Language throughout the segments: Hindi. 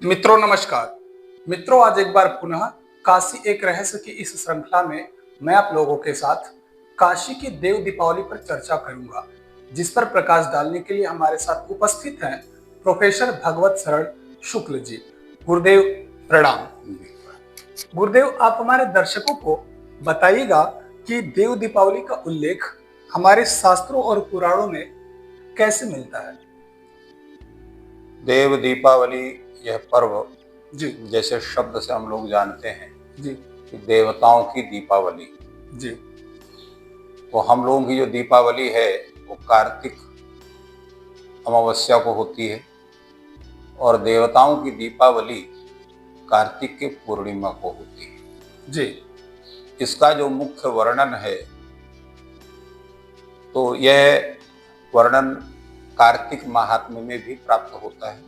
मित्रों नमस्कार। मित्रों, आज एक बार पुनः काशी एक रहस्य की इस श्रृंखला में मैं आप लोगों के साथ काशी की देव दीपावली पर चर्चा करूंगा, जिस पर प्रकाश डालने के लिए हमारे साथ उपस्थित हैं प्रोफेसर भगवत शरण शुक्ल जी। गुरुदेव प्रणाम। गुरुदेव, आप हमारे दर्शकों को बताइएगा कि देव दीपावली का उल्लेख हमारे शास्त्रों और पुराणों में कैसे मिलता है। देव दीपावली यह पर्व जी जैसे शब्द से हम लोग जानते हैं जी कि देवताओं की दीपावली। जी तो हम लोगों की जो दीपावली है वो कार्तिक अमावस्या को होती है और देवताओं की दीपावली कार्तिक के पूर्णिमा को होती है। जी इसका जो मुख्य वर्णन है तो यह वर्णन कार्तिक महात्म्य में भी प्राप्त होता है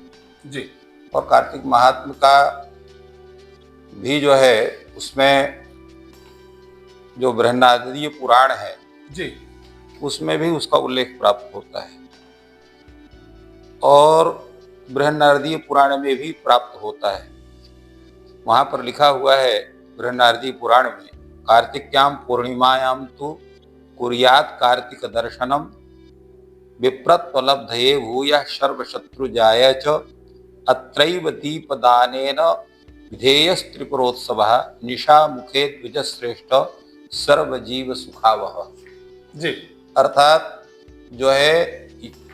जी और कार्तिक महात्म्य का भी जो है उसमें जो बृहन्नारदीय पुराण है जी उसमें भी उसका उल्लेख प्राप्त होता है और बृहन्नारदीय पुराण में भी प्राप्त होता है। वहां पर लिखा हुआ है बृहन्नारदीय पुराण में, कार्तिक्याम पूर्णिमायाम तु कुर्यात् कार्तिक दर्शनम विप्रत्वलब्धये भूयः सर्वशत्रुजाय च अत्रैव दीपदानेन विधेयस्त्रिपुरोत्सवः निशामुखे द्विजश्रेष्ठ सर्वजीव सुखावह। जी अर्थात जो है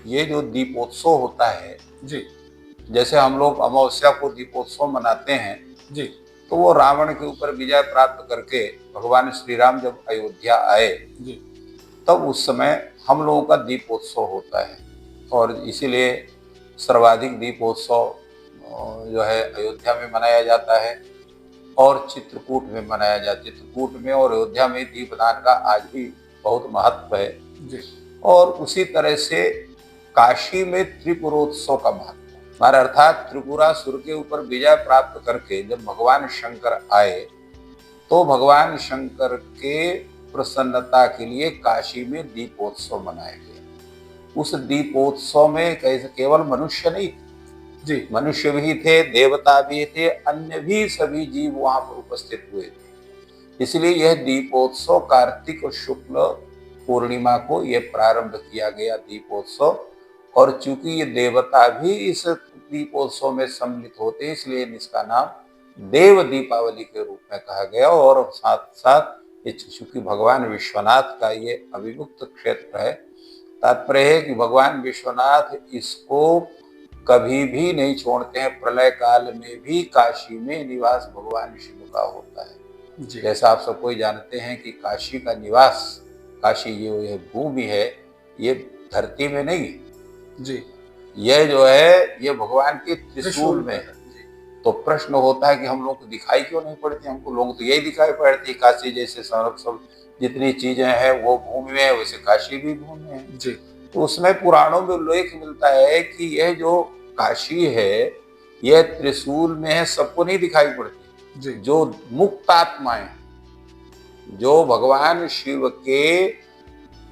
ये जो दीपोत्सव होता है, जी जैसे हम लोग अमावस्या को दीपोत्सव मनाते हैं, जी तो वो रावण के ऊपर विजय प्राप्त करके भगवान श्री राम जब अयोध्या आए जी तब उस समय हम लोगों का दीपोत्सव होता है और इसीलिए सर्वाधिक दीपोत्सव जो है अयोध्या में मनाया जाता है और चित्रकूट में मनाया जाता है। चित्रकूट में और अयोध्या में दीपदान का आज भी बहुत महत्व है जी और उसी तरह से काशी में त्रिपुरोत्सव का महत्व है। हमारा अर्थात त्रिपुरासुर के ऊपर विजय प्राप्त करके जब भगवान शंकर आए तो भगवान शंकर के प्रसन्नता के लिए काशी में दीपोत्सव मनाए गए। उस दीपोत्सव में कैसे केवल मनुष्य नहीं, जी मनुष्य भी थे, देवता भी थे, अन्य भी सभी जीव वहां पर उपस्थित हुए थे। इसलिए यह दीपोत्सव कार्तिक शुक्ल पूर्णिमा को यह प्रारंभ किया गया दीपोत्सव और चूंकि ये देवता भी इस दीपोत्सव में सम्मिलित होते हैं इसलिए इसका नाम देव दीपावली के रूप में कहा गया। और साथ साथ चूंकि भगवान विश्वनाथ का ये अभिमुक्त क्षेत्र है, तात्पर्य है कि भगवान विश्वनाथ इसको कभी भी नहीं छोड़ते हैं। प्रलय काल में भी काशी में निवास भगवान शिव का होता है। जी जैसा आप सब कोई जानते हैं कि काशी का निवास, काशी ये भूमि है, ये धरती में नहीं, जी यह जो है ये भगवान के त्रिशूल में है। तो प्रश्न होता है कि हम लोग को दिखाई क्यों नहीं पड़ती? हमको लोगों तो यही दिखाई पड़ती, काशी जैसे सब जितनी चीजें हैं वो भूमि में है, वैसे काशी भी भूमि में है। जी तो उसमें पुराणों में उल्लेख मिलता है कि यह जो काशी है यह त्रिशूल में है, सबको नहीं दिखाई पड़ती। जी जो मुक्त आत्माएं, जो भगवान शिव के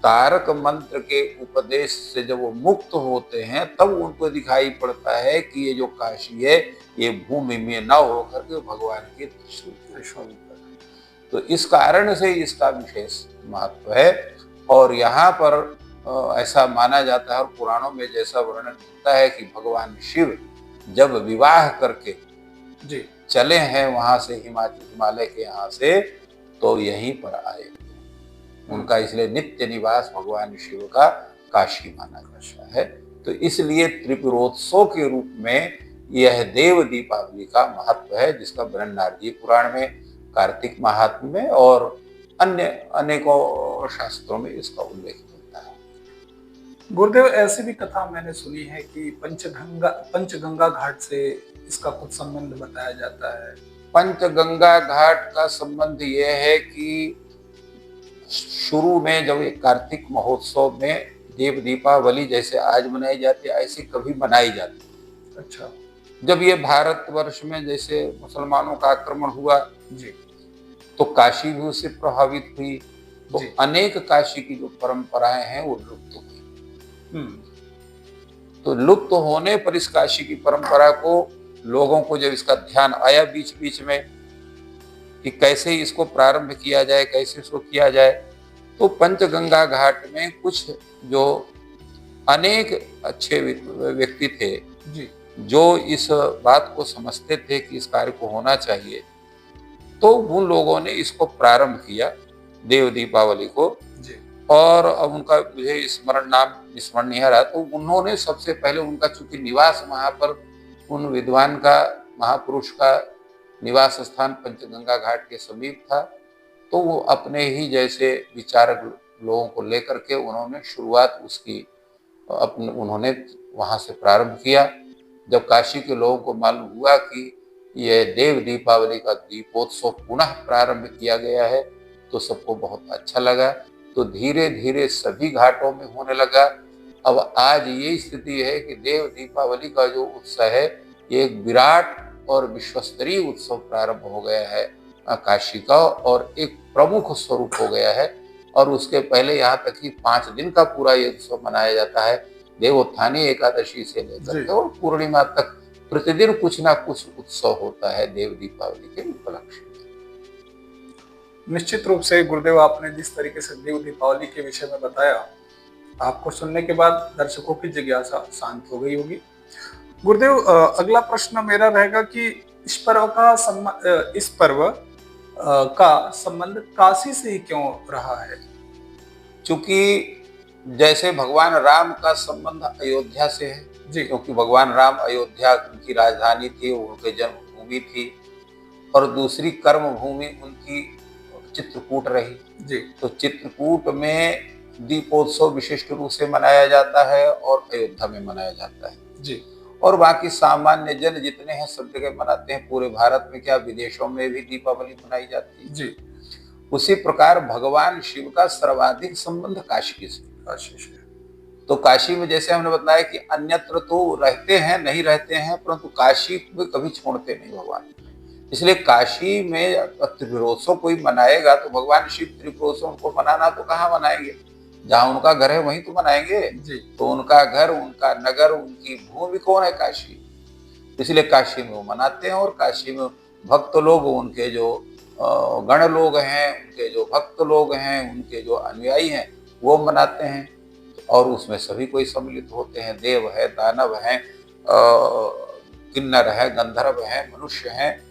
तारक मंत्र के उपदेश से जब वो मुक्त होते हैं तब उनको दिखाई पड़ता है कि ये जो काशी है ये भूमि में न होकर के भगवान के त्रिशूल पर। तो इस कारण से इसका विशेष महत्व है और यहाँ पर ऐसा माना जाता है और पुराणों में जैसा वर्णन होता है कि भगवान शिव जब विवाह करके जी चले हैं वहां से हिमालय के यहाँ से तो यहीं पर आए उनका, इसलिए नित्य निवास भगवान शिव का काशी माना जाता है। तो इसलिए त्रिपुरोत्सव के रूप में यह देव दीपावली का महत्व है, जिसका बृहन्नारदीय पुराण में, कार्तिक महात्म्य में और अन्य अनेकों शास्त्रों में इसका उल्लेख मिलता है। गुरुदेव, ऐसी भी कथा मैंने सुनी है कि पंचगंगा घाट से इसका कुछ संबंध बताया जाता है। पंचगंगा घाट का संबंध यह है कि शुरू में जब ये कार्तिक महोत्सव में देव दीपावली जैसे आज मनाई जाती है ऐसे कभी मनाई जाती। अच्छा। जब ये भारतवर्ष में जैसे मुसलमानों का आक्रमण हुआ जी तो काशी भी उससे प्रभावित हुई, तो अनेक काशी की जो परंपराएं हैं वो लुप्त हुई। तो लुप्त होने पर इस काशी की परंपरा को लोगों को जब इसका ध्यान आया बीच बीच में कि कैसे इसको प्रारंभ किया जाए, कैसे इसको किया जाए, तो पंचगंगा घाट में कुछ जो अनेक अच्छे व्यक्ति थे जी जो इस बात को समझते थे कि इस कार्य को होना चाहिए, तो उन लोगों ने इसको प्रारंभ किया देव दीपावली को। जी और अब उनका मुझे स्मरण नहीं आ रहा, तो उन्होंने सबसे पहले उनका चूंकि निवास वहां पर उन विद्वान का, महापुरुष का निवास स्थान पंचगंगा घाट के समीप था, तो वो अपने ही जैसे विचारक लोगों को लेकर के उन्होंने शुरुआत उसकी उन्होंने वहां से प्रारंभ किया। जब काशी के लोगों को मालूम हुआ कि यह देव दीपावली का दीपोत्सव पुनः प्रारंभ किया गया है, तो सबको बहुत अच्छा लगा। तो धीरे धीरे सभी घाटों में होने लगा। अब आज ये स्थिति है कि देव दीपावली का जो उत्सव है, ये एक विराट और विश्वस्तरीय उत्सव प्रारंभ हो गया है काशी का, और एक प्रमुख स्वरूप हो गया है। और उसके पहले यहाँ तक कि 5 दिन का पूरा ये उत्सव मनाया जाता है, देवोत्थानी एकादशी से लेकर के और पूर्णिमा तक प्रतिदिन कुछ ना कुछ उत्सव होता है देव दीपावली के उपलक्ष्य में। निश्चित रूप से गुरुदेव, आपने जिस तरीके से देव दीपावली के विषय में बताया, आपको सुनने के बाद दर्शकों की जिज्ञासा शांत हो गई होगी। गुरुदेव, अगला प्रश्न मेरा रहेगा कि इस पर्व का संबंध काशी से ही क्यों रहा है? चूंकि जैसे भगवान राम का संबंध अयोध्या से है जी, क्योंकि भगवान राम अयोध्या उनकी राजधानी थी, उनके जन्मभूमि थी, और दूसरी कर्म भूमि उनकी चित्रकूट रही जी तो चित्रकूट में दीपोत्सव विशिष्ट रूप से मनाया जाता है और अयोध्या में मनाया जाता है जी और बाकी सामान्य जन जितने हैं सब जगह मनाते हैं। पूरे भारत में क्या, विदेशों में भी दीपावली मनाई जाती है जी। उसी प्रकार भगवान शिव का सर्वाधिक संबंध काशी से। तो काशी में जैसे हमने बताया कि अन्यत्र तो रहते हैं, नहीं रहते हैं, परंतु काशी में कभी छोड़ते नहीं भगवान। इसलिए काशी में त्रिपुरोत्सव कोई मनाएगा तो भगवान शिव त्रिपुरोत्सव उनको मनाना तो कहाँ मनाएंगे, जहाँ उनका घर है वहीं तो मनाएंगे जी। तो उनका घर, उनका नगर, उनकी भूमि कौन है? काशी। इसलिए काशी में वो मनाते हैं और काशी में भक्त लोग, उनके जो गण लोग हैं, उनके जो भक्त लोग हैं, उनके जो अनुयायी हैं, वो मनाते हैं और उसमें सभी कोई सम्मिलित होते हैं। देव है, दानव हैं, किन्नर है, गंधर्व है, मनुष्य हैं,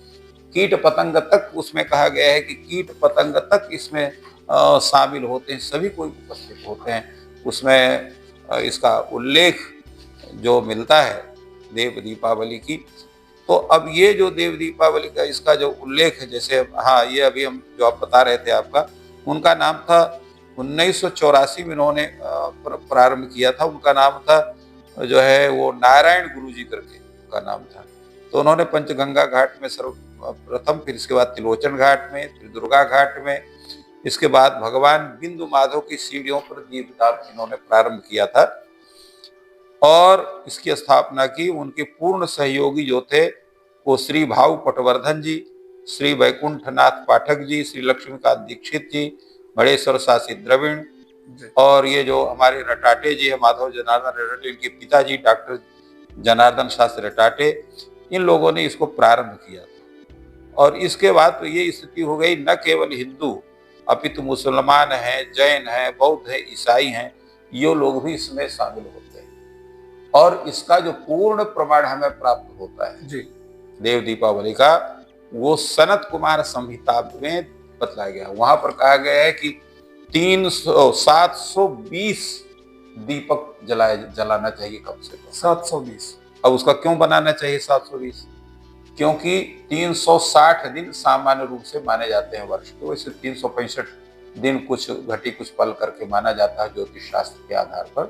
कीट पतंग तक उसमें कहा गया है कि कीट पतंग तक इसमें शामिल होते हैं, सभी कोई उपस्थित होते हैं। उसमें इसका उल्लेख जो मिलता है देव दीपावली की, तो अब ये जो देव दीपावली का इसका जो उल्लेख है, जैसे हाँ ये अभी हम जो आप बता रहे थे आपका, उनका नाम था 1984 में इन्होंने प्रारंभ किया था। उनका नाम था जो है वो नारायण गुरु जी करके उनका नाम था। तो उन्होंने पंचगंगा घाट में सर्वप्रथम, फिर इसके बाद त्रिलोचन घाट में, फिर दुर्गा घाट में, इसके बाद भगवान बिंदु माधव की सीढ़ियों पर दीपदान इन्होंने प्रारंभ किया था और इसकी स्थापना की। उनके पूर्ण सहयोगी जो थे वो श्री भाव पटवर्धन जी, श्री वैकुंठनाथ पाठक जी, श्री लक्ष्मीकांत दीक्षित जी, बड़ेश्वर शासित द्रविड़, और ये जो हमारे रटाटे जी है, माधव जनार्दन रटाटे, इनके पिताजी डॉक्टर जनार्दन शास्त्री रटाटे, इन लोगों ने इसको प्रारंभ किया था। और इसके बाद तो ये स्थिति हो गई, न केवल हिंदू अपितु मुसलमान हैं, जैन हैं, बौद्ध हैं, ईसाई हैं, ये लोग भी इसमें शामिल होते हैं। और इसका जो पूर्ण प्रमाण हमें प्राप्त होता है जी देव दीपावली का, वो सनत कुमार संहिता में बतलाया गया। वहां पर कहा गया है कि 720 दीपक जलाना चाहिए कम से कम। 720। अब उसका क्यों बनाना चाहिए 720? क्योंकि 360 दिन सामान्य रूप से माने जाते हैं वर्ष के, वैसे 365 दिन कुछ घटी कुछ पल करके माना जाता है ज्योतिष शास्त्र के आधार पर,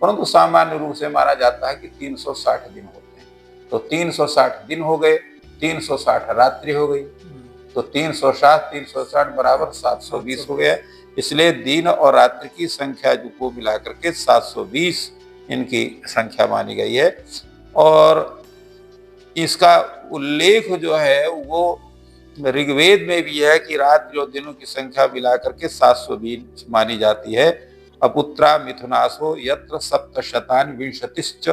परंतु सामान्य रूप से माना जाता है कि 360 दिन होते हैं। तो 360 दिन हो गए, 360 रात्रि हो गई, तो 360 बराबर 720 हो गया। इसलिए दिन और रात्रि की संख्या को मिला करके 720 इनकी संख्या मानी गई है। और इसका उल्लेख जो है वो ऋग्वेद में भी है कि रात्रि और दिनों की संख्या मिला करके 720 मानी जाती है। अपुत्रा मिथुनासो यत्र सप्तशतान विंशतिश्च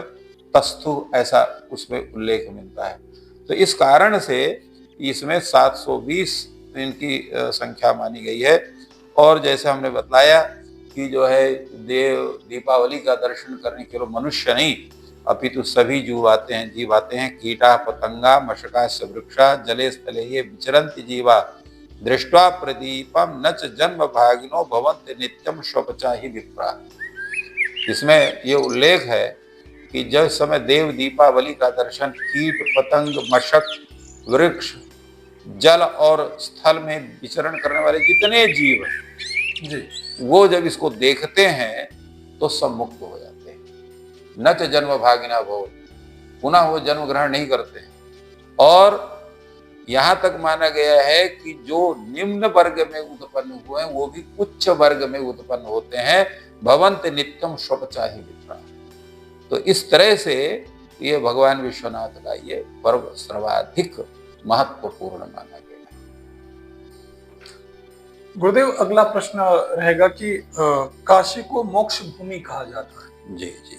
तस्थु, ऐसा उसमें उल्लेख मिलता है। तो इस कारण से इसमें 720 इनकी संख्या मानी गई है। और जैसे हमने बतलाया कि जो है देव दीपावली का दर्शन करने के लिए मनुष्य नहीं अपितु सभी जीव आते हैं। कीटा पतंगा मशका वृक्षा जले स्थले ये विचरन्ति जीवा दृष्ट्वा प्रदीपम नच जन्म भागिनो भवन्ति नित्यम स्वपचा ही विप्रा। इसमें ये उल्लेख है कि जब समय देव दीपावली का दर्शन कीट पतंग मशक वृक्ष जल और स्थल में विचरण करने वाले जितने जीव हैं जी वो जब इसको देखते हैं तो सब मुक्त हो जाते हैं। न च जन्म भागिना भव, पुनः वो जन्म ग्रहण नहीं करते हैं। और यहाँ तक माना गया है कि जो निम्न वर्ग में उत्पन्न हुए हैं वो भी उच्च वर्ग में उत्पन्न होते हैं। भवंत नित्यम स्वपचाहि विप्रा। तो इस तरह से ये भगवान विश्वनाथ का ये पर्व सर्वाधिक महत्वपूर्ण माना गया है। गुरुदेव, अगला प्रश्न रहेगा कि काशी को मोक्ष भूमि कहा जाता है। जी जी।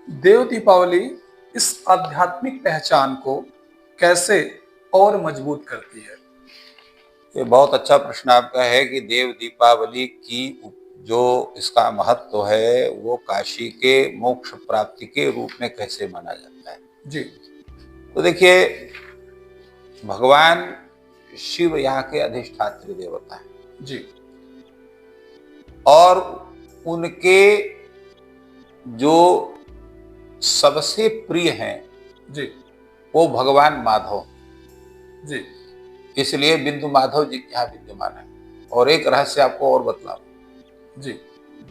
देव दीपावली इस आध्यात्मिक पहचान को कैसे और मजबूत करती है? ये बहुत अच्छा प्रश्न आपका है कि देव दीपावली की जो इसका महत्व है वो काशी के मोक्ष प्राप्ति के रूप में कैसे माना जाता है। जी। तो देखिए, भगवान शिव यहाँ के अधिष्ठात्री देवता हैं जी। और उनके जो सबसे प्रिय हैं जी वो भगवान माधव जी। इसलिए बिंदु माधव जी यहाँ विद्यमान है। और एक रहस्य आपको और बतलाऊं जी।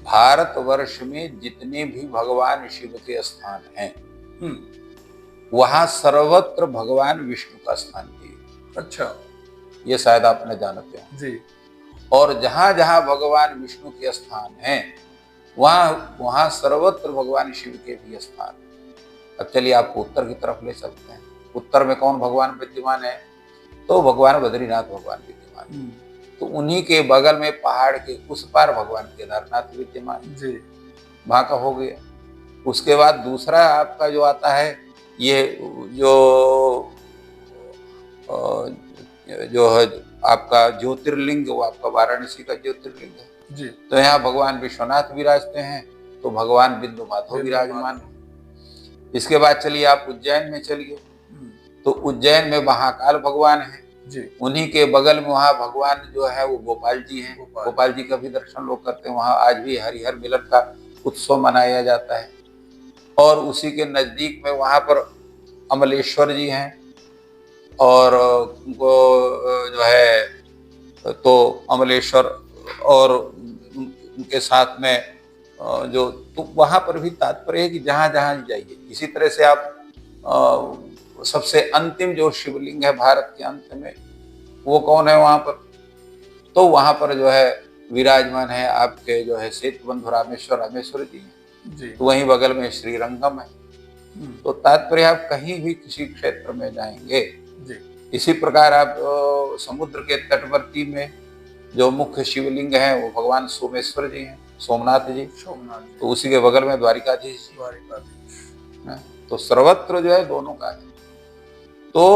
भारतवर्ष में जितने भी भगवान शिव के स्थान हैं वहां सर्वत्र भगवान विष्णु का स्थान भी है। अच्छा, ये शायद आपने जानते हो। जी। और जहां जहां भगवान विष्णु के स्थान हैं वहां वहां सर्वत्र भगवान शिव के भी स्थान। अब चलिए आपको उत्तर की तरफ ले चलते हैं। उत्तर में कौन भगवान विद्यमान है? तो भगवान बद्रीनाथ भगवान विद्यमान है। तो उन्हीं के बगल में पहाड़ के उस पार भगवान केदारनाथ विद्यमान जी। वहां का हो गया। उसके बाद दूसरा आपका जो आता है ये जो है आपका ज्योतिर्लिंग, वो आपका वाराणसी का ज्योतिर्लिंग है जी। तो यहाँ भगवान विश्वनाथ विराजते हैं, तो भगवान बिंदु माधव विराजमान है। इसके बाद चलिए आप उज्जैन में चलिए, तो उज्जैन में महाकाल भगवान है जी। उन्हीं के बगल में वहाँ भगवान जो है वो गोपाल जी हैं। गोपाल जी का भी दर्शन लोग करते हैं। वहाँ आज भी हरिहर मिलन का उत्सव मनाया जाता है। और उसी के नजदीक में वहाँ पर अमलेश्वर जी हैं और उनको जो है तो अमलेश्वर और उनके साथ में जो तो वहाँ पर भी तात्पर्य है कि जहाँ जहाँ जाइए। इसी तरह से आप सबसे अंतिम जो शिवलिंग है भारत के अंत में वो कौन है वहाँ पर? तो वहाँ पर जो है विराजमान है आपके जो है सेतुबंधु रामेश्वर जी हैं। तो वहीं बगल में श्रीरंगम है। तो तात्पर्य आप कहीं भी किसी क्षेत्र में जाएंगे जी। इसी प्रकार आप समुद्र के तटवर्ती में जो मुख्य शिवलिंग है वो भगवान सोमेश्वर जी हैं, सोमनाथ जी। तो उसी के बगल में द्वारिकाधीश जी। तो सर्वत्र जो है दोनों का है। तो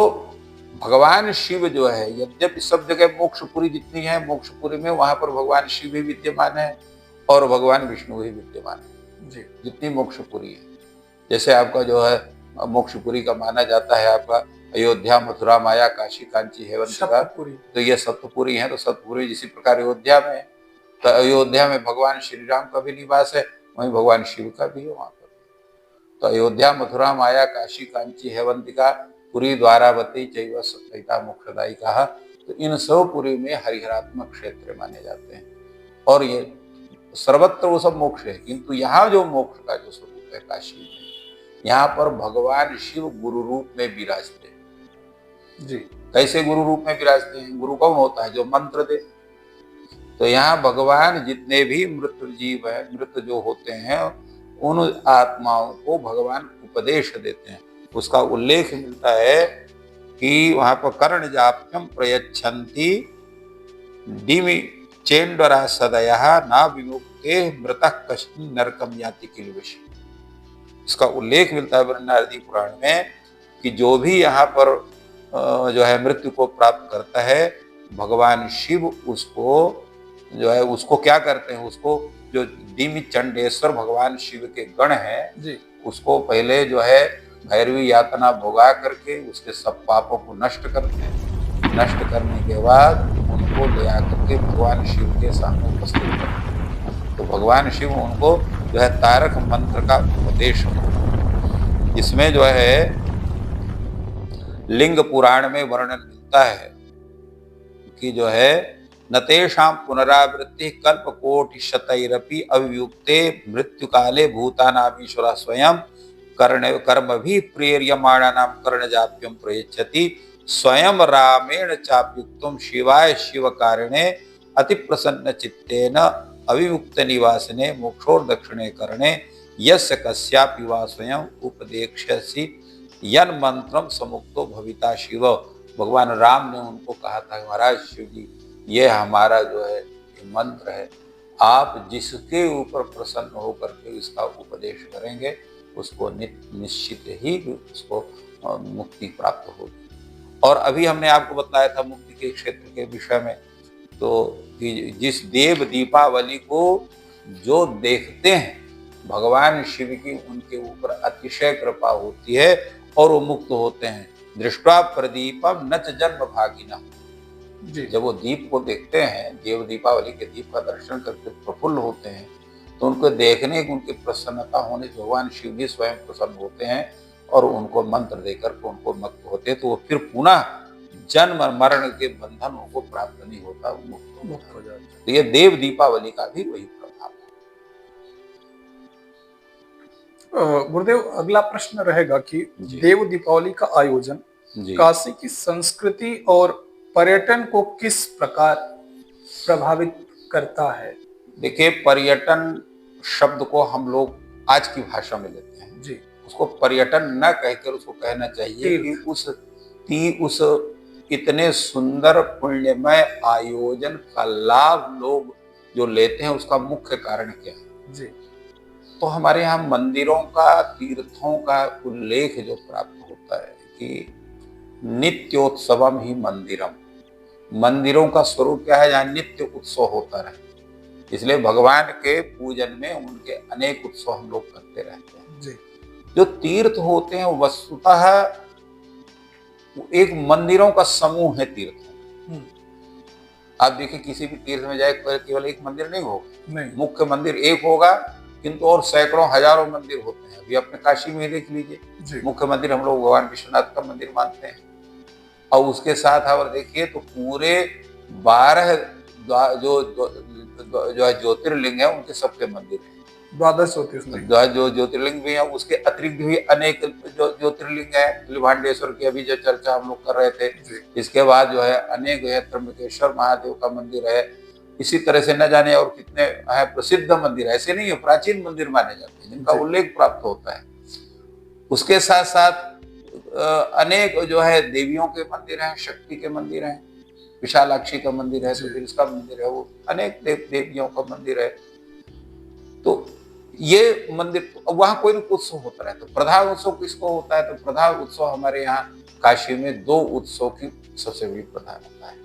भगवान शिव जो है यद्यपि सब जगह मोक्षपुरी जितनी है, मोक्षपुरी में वहां पर भगवान शिव भी विद्यमान है और भगवान विष्णु भी विद्यमान है जी। जितनी मोक्षपुरी है, जैसे आपका जो है मोक्षपुरी का माना जाता है आपका अयोध्या मथुरा माया काशी कांची हेवंतिका, तो ये सप्तपुरी है। तो सप्तपुरी जिसी प्रकार अयोध्या में, तो अयोध्या में भगवान श्री राम का भी निवास है, वहीं भगवान शिव का भी है वहां पर। तो अयोध्या मथुरा माया काशी कांची हेवंतिका पुरी द्वारावती चैव सप्तैता मोक्षदायी कहा। तो इन सब पुरी में हरिहरात्मक क्षेत्र माने जाते हैं और ये सर्वत्र वो सब मोक्ष है। किंतु यहाँ जो मोक्ष का जो स्वरूप है काशी में, यहाँ पर भगवान शिव गुरु रूप में विराजते हैं जी। कैसे गुरु रूप में विराजते हैं? गुरु कौन होता है? जो मंत्र दे। तो यहाँ भगवान जितने भी मृत जीव है, मृत जो होते हैं, उन आत्माओं को भगवान उपदेश देते हैं। उसका उल्लेख मिलता है कि वहां पर कर्ण जाप्यम प्रयच्छन्ति दिमि चेंडरा सदयः ना विमुक्ते मृतः कश्चिन् नरकम याति किल्बिष। इसका उल्लेख मिलता है बृहदारण्यक पुराण में कि जो भी यहाँ पर जो है मृत्यु को प्राप्त करता है, भगवान शिव उसको जो है उसको क्या करते हैं, उसको जो दिव्य चंडेश्वर भगवान शिव के गण हैं जी उसको पहले जो है भैरवी यातना भोगा करके उसके सब पापों को नष्ट करते हैं। नष्ट करने के बाद उनको ले आकर के भगवान शिव के सामने उपस्थित करते हैं। तो भगवान शिव उनको जो है तारक मंत्र का उपदेश करते हैं। इसमें जो है लिंग पुराण में वर्णन मिलता है कि जो है नतेषां पुनरावृत्ति कल्प कोटि शतैरपि अवियुक्ते मृत्यु काले भूतानामीश्वर स्वयं कर्म भी प्रेर्यमाणानां कर्णजाप्यं प्रयच्छति स्वयं रामेण चाप्युक्तं शिवाय शिवकारिणे अति प्रसन्न चित्तेन अविमुक्त निवासने मोक्षोर्दक्षिणे करणे यस्य कस्यापि वा स्वयं उपदेक्ष्यसि यन मंत्रम समुक्तो भविता शिव। भगवान राम ने उनको कहा था महाराज शिव जी, ये हमारा जो है ये मंत्र है, आप जिसके ऊपर प्रसन्न होकर के इसका उपदेश करेंगे उसको निश्चित ही उसको मुक्ति प्राप्त होगी। और अभी हमने आपको बताया था मुक्ति के क्षेत्र के विषय में, तो कि जिस देव दीपावली को जो देखते हैं भगवान शिव की उनके ऊपर अतिशय कृपा होती है और वो मुक्त होते हैं। दृष्टा प्रदीपम नच जन्म भागिना, जब वो दीप को देखते हैं, देव दीपावली के दीप का दर्शन करके प्रफुल्ल होते हैं, तो उनको देखने की उनकी प्रसन्नता होने से भगवान शिव जी स्वयं प्रसन्न होते हैं और उनको मंत्र देकर उनको मुक्त होते हैं। तो वो फिर पुनः जन्म मरण के बंधन उनको प्राप्त नहीं होता, मुक्त हो जाते हैं। तो ये देव दीपावली का भी वही प्रभाव है। गुरुदेव, अगला प्रश्न रहेगा कि देव दीपावली का आयोजन काशी की संस्कृति और पर्यटन को किस प्रकार प्रभावित करता है? देखिए, पर्यटन शब्द को हम लोग आज की भाषा में लेते हैं जी, उसको पर्यटन न कहकर उसको कहना चाहिए कि उस इतने सुंदर पुण्यमय आयोजन का लाभ लोग जो लेते हैं उसका मुख्य कारण क्या है। जी, तो हमारे यहाँ मंदिरों का, तीर्थों का उल्लेख जो प्राप्त होता है कि नित्योत्सवम ही मंदिरम, मंदिरों का स्वरूप क्या है, जहाँ नित्य उत्सव होता रहे। इसलिए भगवान के पूजन में उनके अनेक उत्सव हम लोग करते रहते हैं। जी, जो तीर्थ होते हैं वस्तुतः एक मंदिरों का समूह है। तीर्थ आप देखिए, किसी भी तीर्थ में जाए केवल एक मंदिर नहीं होगा, मुख्य मंदिर एक होगा, किंतु और सैकड़ों हजारों मंदिर होते हैं। अभी अपने काशी में देख लीजिए, मुख्य मंदिर हम लोग भगवान विश्वनाथ का मंदिर मानते हैं, और उसके साथ अगर देखिए तो पूरे 12 जो है ज्योतिर्लिंग है उनके सबके मंदिर है। 12 जो ज्योतिर्लिंग भी है, उसके अतिरिक्त भी अनेक जो ज्योतिर्लिंग है, भांडेश्वर की अभी जो चर्चा हम लोग कर रहे थे, इसके बाद जो है अनेक है, त्र्यंबकेश्वर महादेव का मंदिर है। इसी तरह से न जाने और कितने है प्रसिद्ध मंदिर, ऐसे नहीं है, प्राचीन मंदिर माने जाते हैं जिनका उल्लेख प्राप्त होता है। उसके साथ साथ अनेक जो है देवियों के मंदिर हैं, शक्ति के मंदिर हैं, विशालाक्षी का मंदिर है, सुधीर का मंदिर है, वो अनेक देवियों का मंदिर है। तो ये मंदिर वहां कोई ना कोई उत्सव होता है। तो प्रधान उत्सव किसको होता है? तो प्रधान उत्सव हमारे यहाँ काशी में 2 उत्सव की सबसे बड़ी प्रधानता है।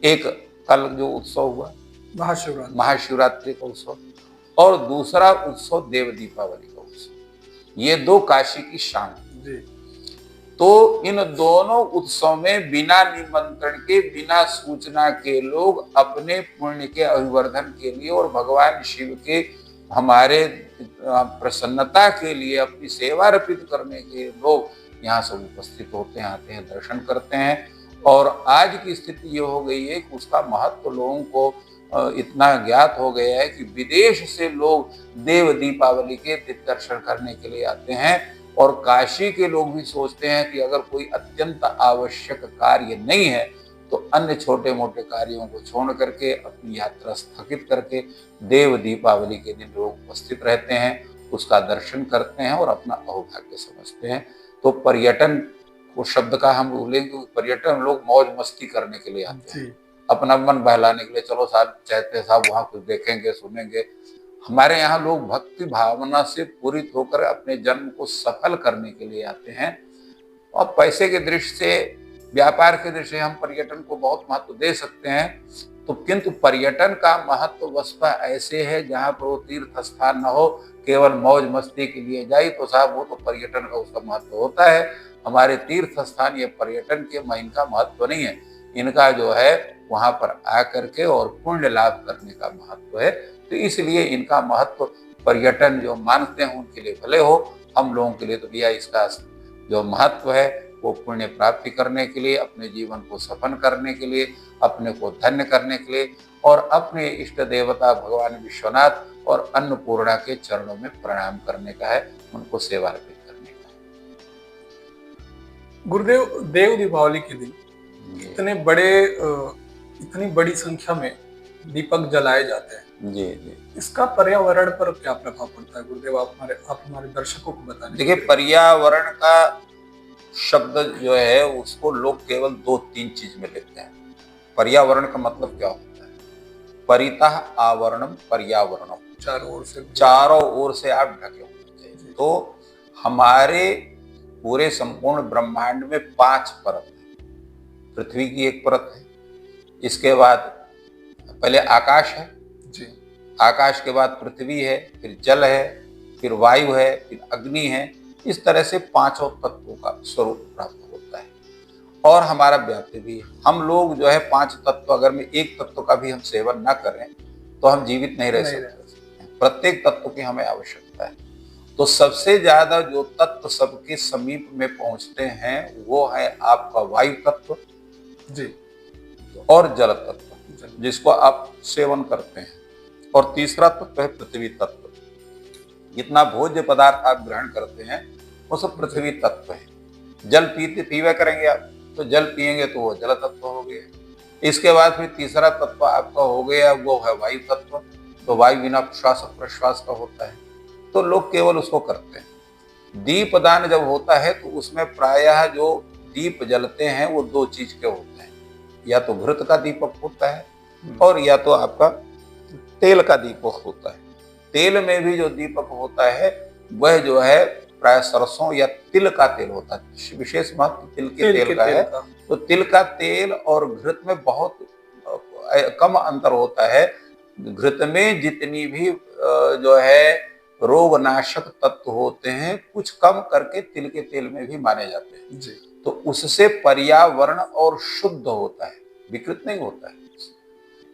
एक कल जो उत्सव हुआ महाशिवरात्रि का उत्सव, और दूसरा उत्सव देव दीपावली का उत्सव। ये 2 काशी की शान है। तो इन दोनों उत्सव में बिना निमंत्रण के, बिना सूचना के लोग अपने पुण्य के अभिवर्धन के लिए और भगवान शिव के हमारे प्रसन्नता के लिए, अपनी सेवा अर्पित करने के लिए लोग यहाँ सब उपस्थित होते हैं, आते हैं, दर्शन करते हैं। और आज की स्थिति ये हो गई है कि उसका महत्व लोगों को इतना ज्ञात हो गया है कि विदेश से लोग देव दीपावली के दर्शन करने के लिए आते हैं। और काशी के लोग भी सोचते हैं कि अगर कोई अत्यंत आवश्यक कार्य नहीं है तो अन्य छोटे मोटे कार्यों को छोड़ करके अपनी यात्रा स्थगित करके देव दीपावली के दिन लोग उपस्थित रहते हैं, उसका दर्शन करते हैं और अपना अहोभाग्य समझते हैं। तो पर्यटन को शब्द का हम बोलेंगे, पर्यटन लोग मौज मस्ती करने के लिए आते हैं, अपना मन बहलाने के लिए, चलो साहब चाहते साहब वहाँ कुछ देखेंगे सुनेंगे। हमारे यहाँ लोग भक्ति भावना से पूरित होकर अपने जन्म को सफल करने के लिए आते हैं। और पैसे की दृष्टि से व्यापार के दृष्टि से हम पर्यटन को बहुत महत्व दे सकते हैं, तो किंतु पर्यटन का महत्व वस्तुतः ऐसे है जहाँ पर वो तीर्थ स्थान न हो, केवल मौज मस्ती के लिए जाए तो साहब वो तो पर्यटन का उसका महत्व होता है। हमारे तीर्थ स्थान ये पर्यटन के में इनका महत्व नहीं है, इनका जो है वहां पर आकर के और पुण्य लाभ करने का महत्व है। तो इसलिए इनका महत्व पर्यटन जो मानते हैं उनके लिए भले हो, हम लोगों के लिए तो भैया इसका जो महत्व है वो पुण्य प्राप्ति करने के लिए, अपने जीवन को सफल करने के लिए, अपने को धन्य करने के लिए और अपने इष्ट देवता भगवान विश्वनाथ और अन्नपूर्णा के चरणों में प्रणाम करने का है, उनको सेवा अर्पित करने का है। गुरुदेव, देव दीपावली के दिन इतनी बड़ी संख्या में दीपक जलाए जाते हैं। जी जी। इसका पर्यावरण पर क्या प्रभाव पड़ता है गुरुदेव, आप हमारे दर्शकों को बताएं। देखिए, पर्यावरण का शब्द जो है उसको लोग केवल 2-3 चीज में लेते हैं। पर्यावरण का मतलब क्या होता है? परितः आवरणम पर्यावरणम, चारों ओर से आप ढके होने चाहिए। तो हमारे पूरे संपूर्ण ब्रह्मांड में 5 परत है। पृथ्वी की एक परत है, इसके बाद पहले आकाश है जी, आकाश के बाद पृथ्वी है, फिर जल है, फिर वायु है, फिर अग्नि है। इस तरह से 5 तत्वों का स्वरूप प्राप्त होता है और हमारा व्याप्ति भी है। हम लोग जो है 5 तत्व, अगर में एक तत्व का भी हम सेवन ना करें तो हम जीवित नहीं रह सकते। प्रत्येक तत्व की हमें आवश्यकता है। तो सबसे ज्यादा जो तत्व सबके समीप में पहुंचते हैं वो है आपका वायु तत्व जी, और जल तत्व जिसको आप सेवन करते हैं, और तीसरा तत्व है पृथ्वी तत्व। जितना भोज्य पदार्थ आप ग्रहण करते हैं वो सब पृथ्वी तत्व है। जल पीवे करेंगे आप तो जल पिएंगे तो वो जल तत्व हो गया। इसके बाद फिर तीसरा तत्व आपका हो गया वो है वायु तत्व। तो वायु बिना श्वास प्रश्वास का होता है, तो लोग केवल उसको करते हैं। दीपदान जब होता है तो उसमें प्रायः जो दीप जलते हैं वो 2 चीज के होते हैं, या तो घृत का दीपक होता है और या तो आपका तेल का दीपक होता है। तेल में भी जो दीपक होता है वह जो है प्राय सरसों या तिल का तेल होता है। विशेष महत्व तिल के तेल का है। तो तिल का तेल और घृत में बहुत कम अंतर होता है। घृत में जितनी भी जो है रोगनाशक तत्व होते हैं कुछ कम करके तिल के तेल में भी माने जाते हैं जी। तो उससे पर्यावरण और शुद्ध होता है, विकृत नहीं होता है।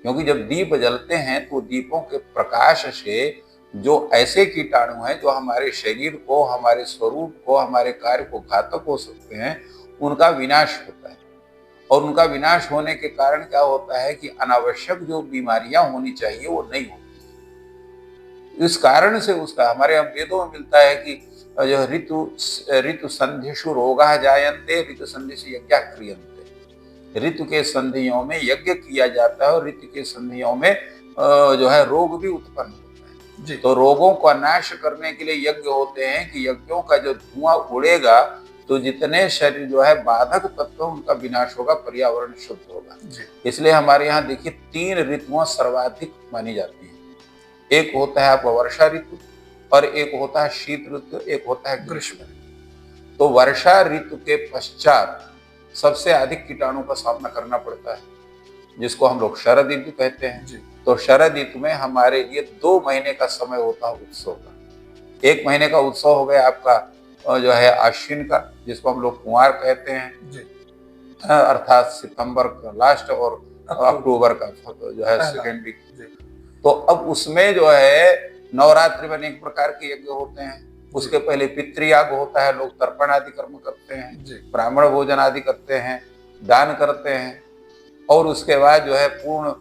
क्योंकि जब दीप जलते हैं तो दीपों के प्रकाश से जो ऐसे कीटाणु हैं जो हमारे शरीर को, हमारे स्वरूप को, हमारे कार्य को घातक हो सकते हैं, उनका विनाश होता है। और उनका विनाश होने के कारण क्या होता है कि अनावश्यक जो बीमारियां होनी चाहिए वो नहीं होती। इस कारण से उसका हमारे वेदों में मिलता है कि जो ऋतु संधिषु रोगा जायन्ते, ऋतु संधि से यज्ञ क्रियन्ते। ऋतु के संधियों में यज्ञ किया जाता है और ऋतु के संधियों में जो है रोग भी उत्पन्न होता है जी। तो रोगों का नाश करने के लिए यज्ञ होते हैं कि यज्ञों का जो धुआं उड़ेगा तो जितने शरीर जो है बाधक तत्व उनका विनाश होगा, पर्यावरण शुद्ध होगा। इसलिए हमारे यहाँ देखिए 3 ऋतुएं सर्वाधिक मानी जाती हैं। एक होता है आपका वर्षा ऋतु, और एक होता है शीत ऋतु, एक होता है ग्रीष्म ऋतु। तो वर्षा ऋतु के पश्चात सबसे अधिक कीटाणु का सामना करना पड़ता है, जिसको हम लोग शरद ऋतु कहते हैं जी। तो शरद ऋतु में हमारे लिए 2 महीने का समय होता है उत्सव का। 1 महीने का उत्सव हो गया आपका जो है आश्विन का, जिसको हम लोग कुंवार कहते हैं जी। अर्थात सितंबर का लास्ट और अक्टूबर का जो है सेकेंड वीक। तो अब उसमें जो है नवरात्रि में अनेक प्रकार के यज्ञ होते हैं। उसके पहले पितृयाग होता है, लोग तर्पण आदि कर्म करते हैं, ब्राह्मण भोजन आदि करते हैं, दान करते हैं। और उसके बाद जो है पूर्ण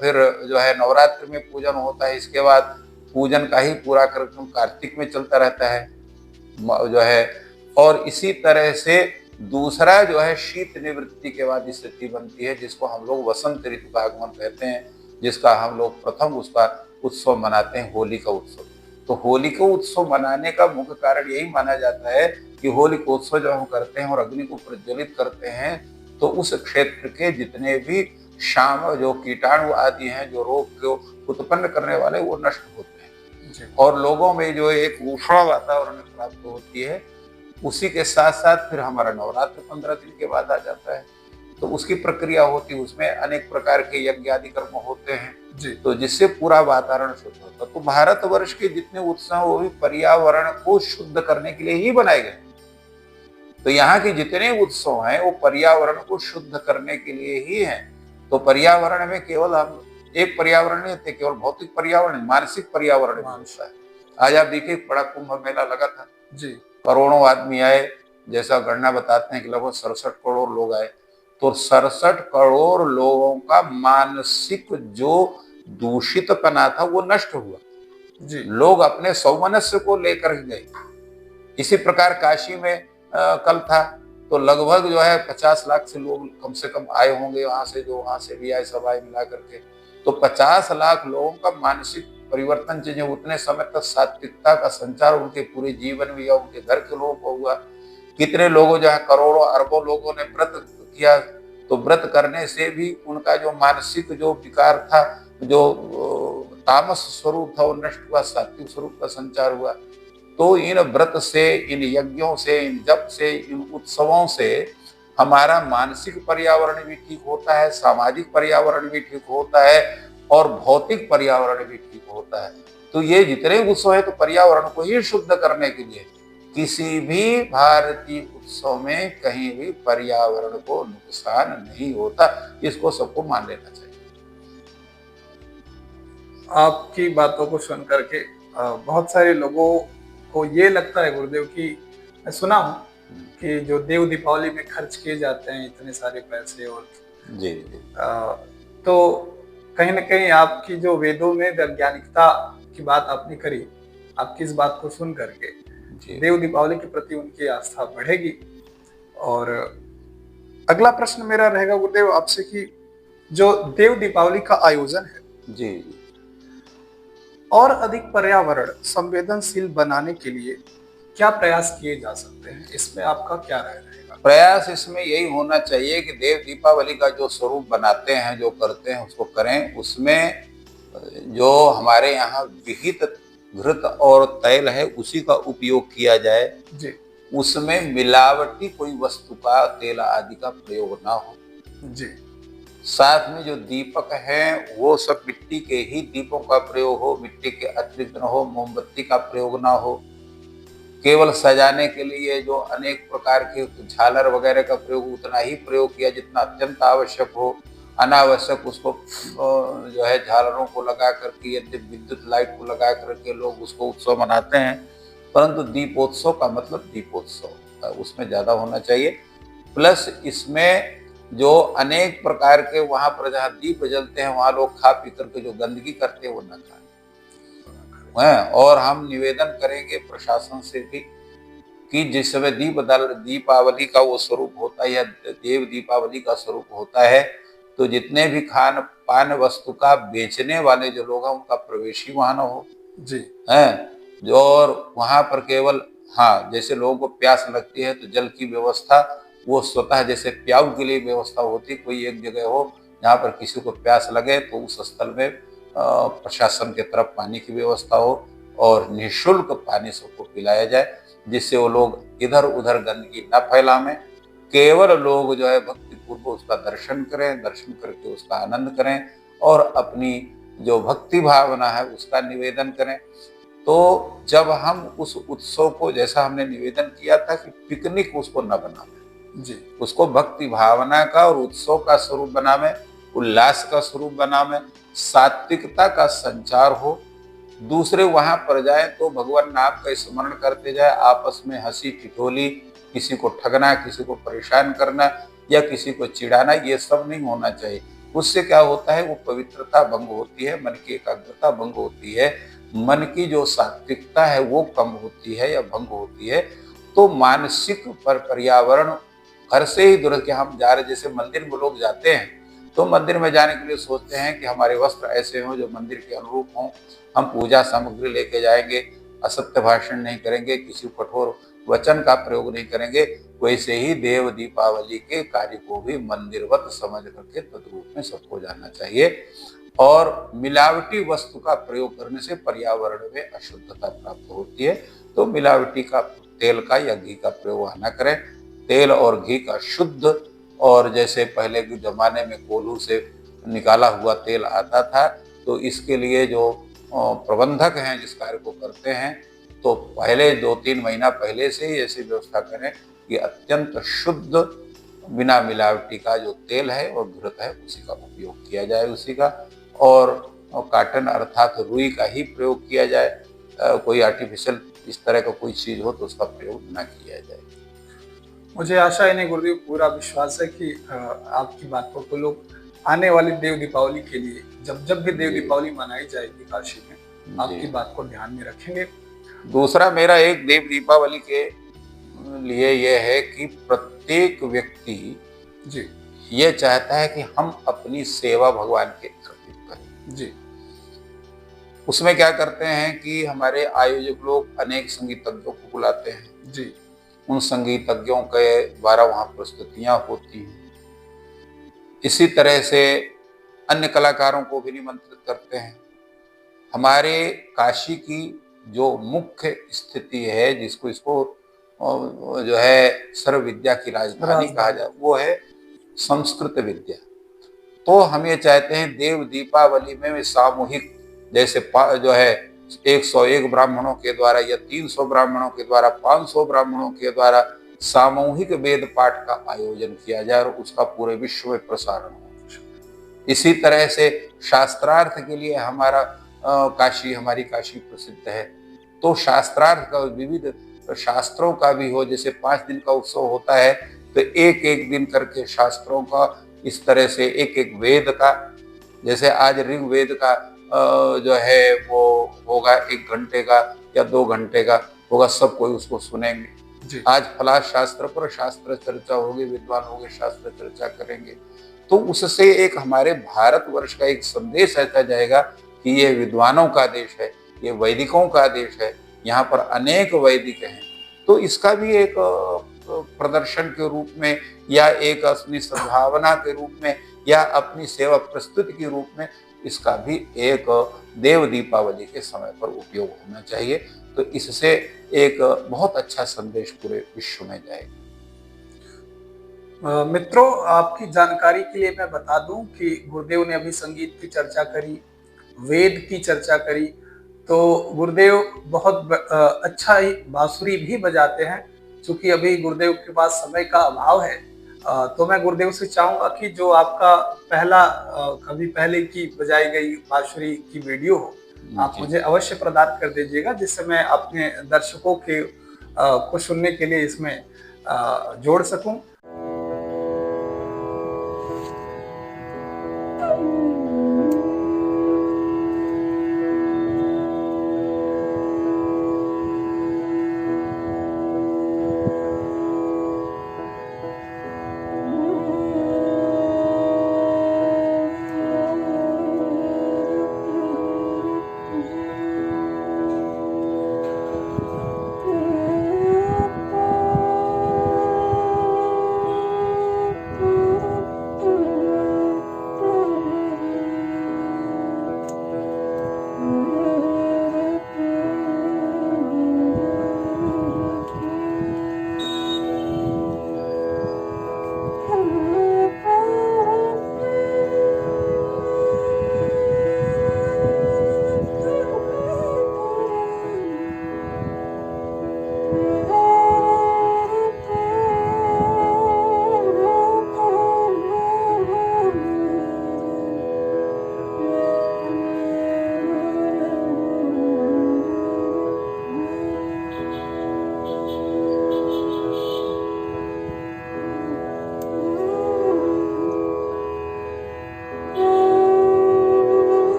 फिर जो है नवरात्रि में पूजन होता है। इसके बाद पूजन का ही पूरा कार्यक्रम कार्तिक में चलता रहता है जो है। और इसी तरह से दूसरा जो है शीत निवृत्ति के बाद स्थिति बनती है, जिसको हम लोग वसंत ऋतु का आगमन कहते हैं, जिसका हम लोग प्रथम उसका उत्सव मनाते हैं, होली का उत्सव। तो होली का उत्सव मनाने का मुख्य कारण यही माना जाता है कि होली का उत्सव जब हम करते हैं और अग्नि को प्रज्वलित करते हैं तो उस क्षेत्र के जितने भी शाम जो कीटाणु आदि हैं, जो रोग को उत्पन्न करने वाले, वो नष्ट होते हैं और लोगों में जो एक ऊष्मा वातावरण प्राप्त होती है। उसी के साथ साथ फिर हमारा नवरात्र 15 दिन के बाद आ जाता है। तो उसकी प्रक्रिया होती है, उसमें अनेक प्रकार के यज्ञ आदि कर्म होते हैं, जी तो जिससे पूरा वातावरण शुद्ध होता है। तो भारतवर्ष के जितने उत्सव वो भी पर्यावरण को शुद्ध करने के लिए ही बनाए गए। तो यहाँ के जितने उत्सव हैं वो पर्यावरण को शुद्ध करने के लिए ही हैं। तो पर्यावरण में केवल हम एक पर्यावरण नहीं होते, केवल भौतिक पर्यावरण, मानसिक पर्यावरण भी होता है। आज आप देखिए बड़ा कुंभ मेला लगा था, जी करोड़ों आदमी आए, जैसा गणना बताते हैं कि लगभग 67 करोड़ लोग आए। तो 67 करोड़ लोगों का मानसिक जो दूषितपना था वो नष्ट हुआ। जी लोग अपने सौमनस्य को लेकर गए। इसी प्रकार काशी में कल था, तो लगभग जो है 50 लाख से लोग कम से कम आए होंगे, वहां से जो वहां से भी आए, सब आए मिला करके। तो 50 लाख लोगों का मानसिक परिवर्तन चाहिए। उतने समय तक सात्विकता का संचार उनके पूरे जीवन में या उनके घर के लोगों को हुआ। कितने लोगों जो है, करोड़ों अरबों लोगों ने व्रत किया। तो व्रत करने से भी उनका जो मानसिक जो विकार था, जो तामस स्वरूप था, वो नष्ट हुआ, सात्विक स्वरूप का संचार हुआ। तो इन व्रत से, इन यज्ञों से, इन जप से, इन उत्सवों से हमारा मानसिक पर्यावरण भी ठीक होता है, सामाजिक पर्यावरण भी ठीक होता है और भौतिक पर्यावरण भी ठीक होता है। तो ये जितने उत्सव है तो पर्यावरण को ही शुद्ध करने के लिए, किसी भी भारतीय उत्सव में कहीं भी पर्यावरण को नुकसान नहीं होता। इसको सबको मान लेना चाहिए। आपकी बातों को सुन करके बहुत सारे लोगों को ये लगता है गुरुदेव कि मैं सुना हूँ कि जो देव दीपावली में खर्च किए जाते हैं इतने सारे पैसे और जी जी तो कहीं ना कहीं आपकी जो वेदों में वैज्ञानिकता की बात आपने करी, आपकी इस बात को सुन करके जी देव दीपावली के प्रति उनकी आस्था बढ़ेगी। और अगला प्रश्न मेरा रहेगा गुरुदेव आपसे कि जो देव दीपावली का आयोजन है जी और अधिक पर्यावरण संवेदनशील बनाने के लिए क्या प्रयास किए जा सकते हैं, इसमें आपका क्या राय रहेगा? प्रयास इसमें यही होना चाहिए कि देव दीपावली का जो स्वरूप बनाते हैं, जो करते हैं, उसको करें। उसमें जो हमारे यहाँ विहित घृत और तैल है उसी का उपयोग किया जाए। जी उसमें मिलावटी कोई वस्तु का, तेल आदि का प्रयोग ना हो। जी साथ में जो दीपक हैं वो सब मिट्टी के ही दीपों का प्रयोग हो, मिट्टी के अतिरिक्त न हो, मोमबत्ती का प्रयोग ना हो। केवल सजाने के लिए जो अनेक प्रकार के झालर वगैरह का प्रयोग, उतना ही प्रयोग किया जितना अत्यंत आवश्यक हो। अनावश्यक उसको जो है झालरों को लगा करके, यदि विद्युत लाइट को लगा करके लोग उसको उत्सव मनाते हैं, परंतु दीपोत्सव का मतलब दीपोत्सव होता है, उसमें ज्यादा होना चाहिए। प्लस इसमें जो अनेक प्रकार के वहां पर जहाँ दीप जलते हैं वहां लोग खा पी करके जो गंदगी करते हैं वो न खाएं। और हम निवेदन करेंगे प्रशासन से भी कि जिस समय दीपावली का वो स्वरूप होता है या देव दीपावली का स्वरूप होता है, तो जितने भी खान पान वस्तु का बेचने वाले जो लोग हैं उनका प्रवेश ही वहां न हो। जी है जो, और वहां पर केवल, हाँ, जैसे लोगों को प्यास लगती है तो जल की व्यवस्था वो स्वतः, जैसे प्याऊ के लिए व्यवस्था होती, कोई एक जगह हो जहाँ पर किसी को प्यास लगे तो उस स्थल में प्रशासन के तरफ पानी की व्यवस्था हो और निःशुल्क पानी सबको पिलाया जाए, जिससे वो लोग इधर उधर गंदगी न फैलावें। केवल लोग जो है भक्ति पूर्वक उसका दर्शन करें, दर्शन करके उसका आनंद करें और अपनी जो भक्ति भावना है उसका निवेदन करें। तो जब हम उस उत्सव को, जैसा हमने निवेदन किया था कि पिकनिक उसको न बनावे, जी उसको भक्ति भावना का और उत्सव का स्वरूप बनावे, उल्लास का स्वरूप बनावे, सात्विकता का संचार हो। दूसरे वहां पर जाए तो भगवान नाम का स्मरण करते जाए, आपस में हंसी ठिठोली, किसी को ठगना, किसी को परेशान करना या किसी को चिढ़ाना, ये सब नहीं होना चाहिए। उससे क्या होता है, वो पवित्रता भंग होती है, मन की एकाग्रता भंग होती है, मन की जो सात्विकता है वो कम होती है या भंग होती है। तो मानसिक पर्यावरण घर से ही दूर के हम जा रहे, जैसे मंदिर में लोग जाते हैं तो मंदिर में जाने के लिए सोचते हैं कि हमारे वस्त्र ऐसे हों जो मंदिर के अनुरूप हों, हम पूजा सामग्री लेके जाएंगे, असत्य भाषण नहीं करेंगे, किसी कठोर वचन का प्रयोग नहीं करेंगे। वैसे ही देव दीपावली के कार्य को भी मंदिरवत समझ करके तद्रूप में सबको जानना चाहिए। और मिलावटी वस्तु का प्रयोग करने से पर्यावरण में अशुद्धता प्राप्त होती है, तो मिलावटी का तेल का या घी का प्रयोग वहाँ न करें। तेल और घी का शुद्ध, और जैसे पहले के जमाने में कोल्हू से निकाला हुआ तेल आता था, तो इसके लिए जो प्रबंधक हैं जिस कार्य को करते हैं, तो पहले 2-3 महीना पहले से ही ऐसी व्यवस्था करें कि अत्यंत शुद्ध बिना मिलावटी का जो तेल है और घृत है उसी का उपयोग किया जाए, उसी का। और कॉटन अर्थात रुई का ही प्रयोग किया जाए। कोई आर्टिफिशियल इस तरह का कोई चीज हो तो उसका प्रयोग ना किया जाए। मुझे आशा है नहीं गुरुदेव, पूरा विश्वास है कि आपकी बातों को लोग आने वाली देव दीपावली के लिए, जब जब भी देव जी। दीपावली मनाई जाएगी काशी में, आपकी जी। बात को ध्यान में रखेंगे। दूसरा मेरा एक देव दीपावली के लिए यह है कि प्रत्येक व्यक्ति जी ये चाहता है कि हम अपनी सेवा भगवान के अर्पित करें। जी उसमें क्या करते हैं कि हमारे आयोजक लोग अनेक संगीतज्ञों को बुलाते हैं। जी उन संगीतज्ञों के द्वारा वहाँ प्रस्तुतियां होती हैं। इसी तरह से अन्य कलाकारों को भी निमंत्रित करते हैं। हमारे काशी की जो मुख्य स्थिति है, जिसको इसको जो है सर्व विद्या की राजधानी कहा जाए, वो है संस्कृत विद्या। तो हम ये चाहते हैं देव दीपावली में सामूहिक, जैसे जो है 101 ब्राह्मणों के द्वारा या 300 ब्राह्मणों के द्वारा, 500 ब्राह्मणों के द्वारा सामूहिक वेद पाठ का आयोजन किया जाए और उसका पूरे विश्व में प्रसारण हो। इसी तरह से शास्त्रार्थ के लिए हमारी काशी प्रसिद्ध है। तो शास्त्रार्थ का विविध शास्त्रों का भी हो, जैसे 5 दिन का उत्सव होता है, तो एक एक दिन करके शास्त्रों का, इस तरह से एक एक वेद का, जैसे आज ऋग्वेद का जो है वो होगा 1 घंटे का या 2 घंटे का होगा, सब कोई उसको सुनेंगे। आज फला शास्त्र पर शास्त्र चर्चा होगी, विद्वान होंगे शास्त्र चर्चा करेंगे। तो उससे एक हमारे भारतवर्ष का एक संदेश ऐसा जाएगा कि ये विद्वानों का देश है, ये वैदिकों का देश है, यहाँ पर अनेक वैदिक हैं। तो इसका भी एक प्रदर्शन के रूप में या एक अपनी सद्भावना के रूप में या अपनी सेवा प्रस्तुति के रूप में इसका भी एक देव दीपावली के समय पर उपयोग होना चाहिए। तो इससे एक बहुत अच्छा संदेश पूरे विश्व में जाएगा। मित्रों, आपकी जानकारी के लिए मैं बता दूं कि गुरुदेव ने अभी संगीत की चर्चा करी, वेद की चर्चा करी, तो गुरुदेव बहुत अच्छा ही बांसुरी भी बजाते हैं। चूंकि अभी गुरुदेव के पास समय का अभाव है, तो मैं गुरुदेव से चाहूंगा कि जो आपका कभी पहले की बजाई गई बांसुरी की वीडियो हो, आप मुझे अवश्य प्रदान कर दीजिएगा, जिससे मैं अपने दर्शकों के को सुनने के लिए इसमें जोड़ सकूं।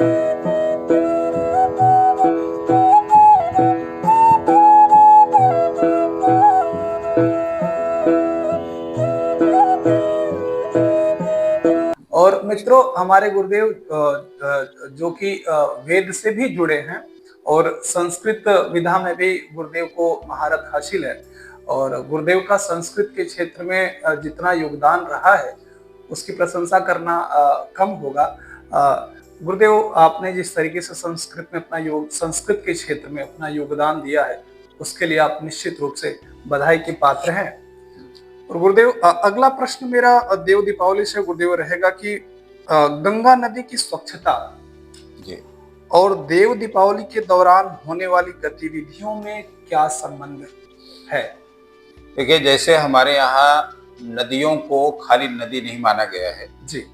और मित्रों, हमारे गुरुदेव जो कि वेद से भी जुड़े हैं और संस्कृत विधा में भी गुरुदेव को महारत हासिल है। और गुरुदेव का संस्कृत के क्षेत्र में जितना योगदान रहा है उसकी प्रशंसा करना कम होगा। गुरुदेव, आपने जिस तरीके से संस्कृत के क्षेत्र में अपना योगदान दिया है उसके लिए आप निश्चित रूप से बधाई के पात्र हैं। और गुरुदेव, अगला प्रश्न मेरा देव दीपावली से गुरुदेव रहेगा कि गंगा नदी की स्वच्छता जी और देव दीपावली के दौरान होने वाली गतिविधियों में क्या संबंध है? देखिए, जैसे हमारे यहाँ नदियों को खाली नदी नहीं माना गया है जी,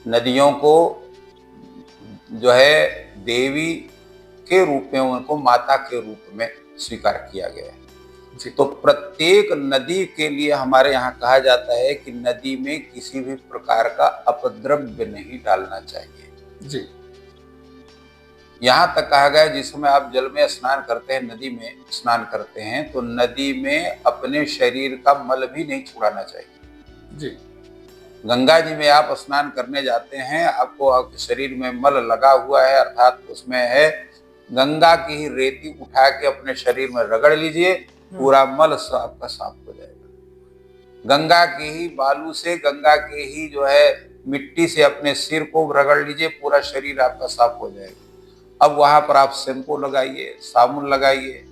नदियों को जो है देवी के रूप में, उनको माता के रूप में स्वीकार किया गया है। जी, तो प्रत्येक नदी के लिए हमारे यहाँ कहा जाता है कि नदी में किसी भी प्रकार का अपद्रव्य नहीं डालना चाहिए। जी, यहाँ तक कहा गया जिस समय आप जल में स्नान करते हैं, नदी में स्नान करते हैं, तो नदी में अपने शरीर का मल भी नहीं छुड़ाना चाहिए। जी, गंगा जी में आप स्नान करने जाते हैं, आपको आपके शरीर में मल लगा हुआ है, अर्थात उसमें है, गंगा की ही रेती उठा के अपने शरीर में रगड़ लीजिए, पूरा मल आपका साफ हो जाएगा। गंगा की ही बालू से, गंगा के ही जो है मिट्टी से अपने सिर को रगड़ लीजिए, पूरा शरीर आपका साफ हो जाएगा। अब वहां पर आप शैम्पू लगाइए, साबुन लगाइए,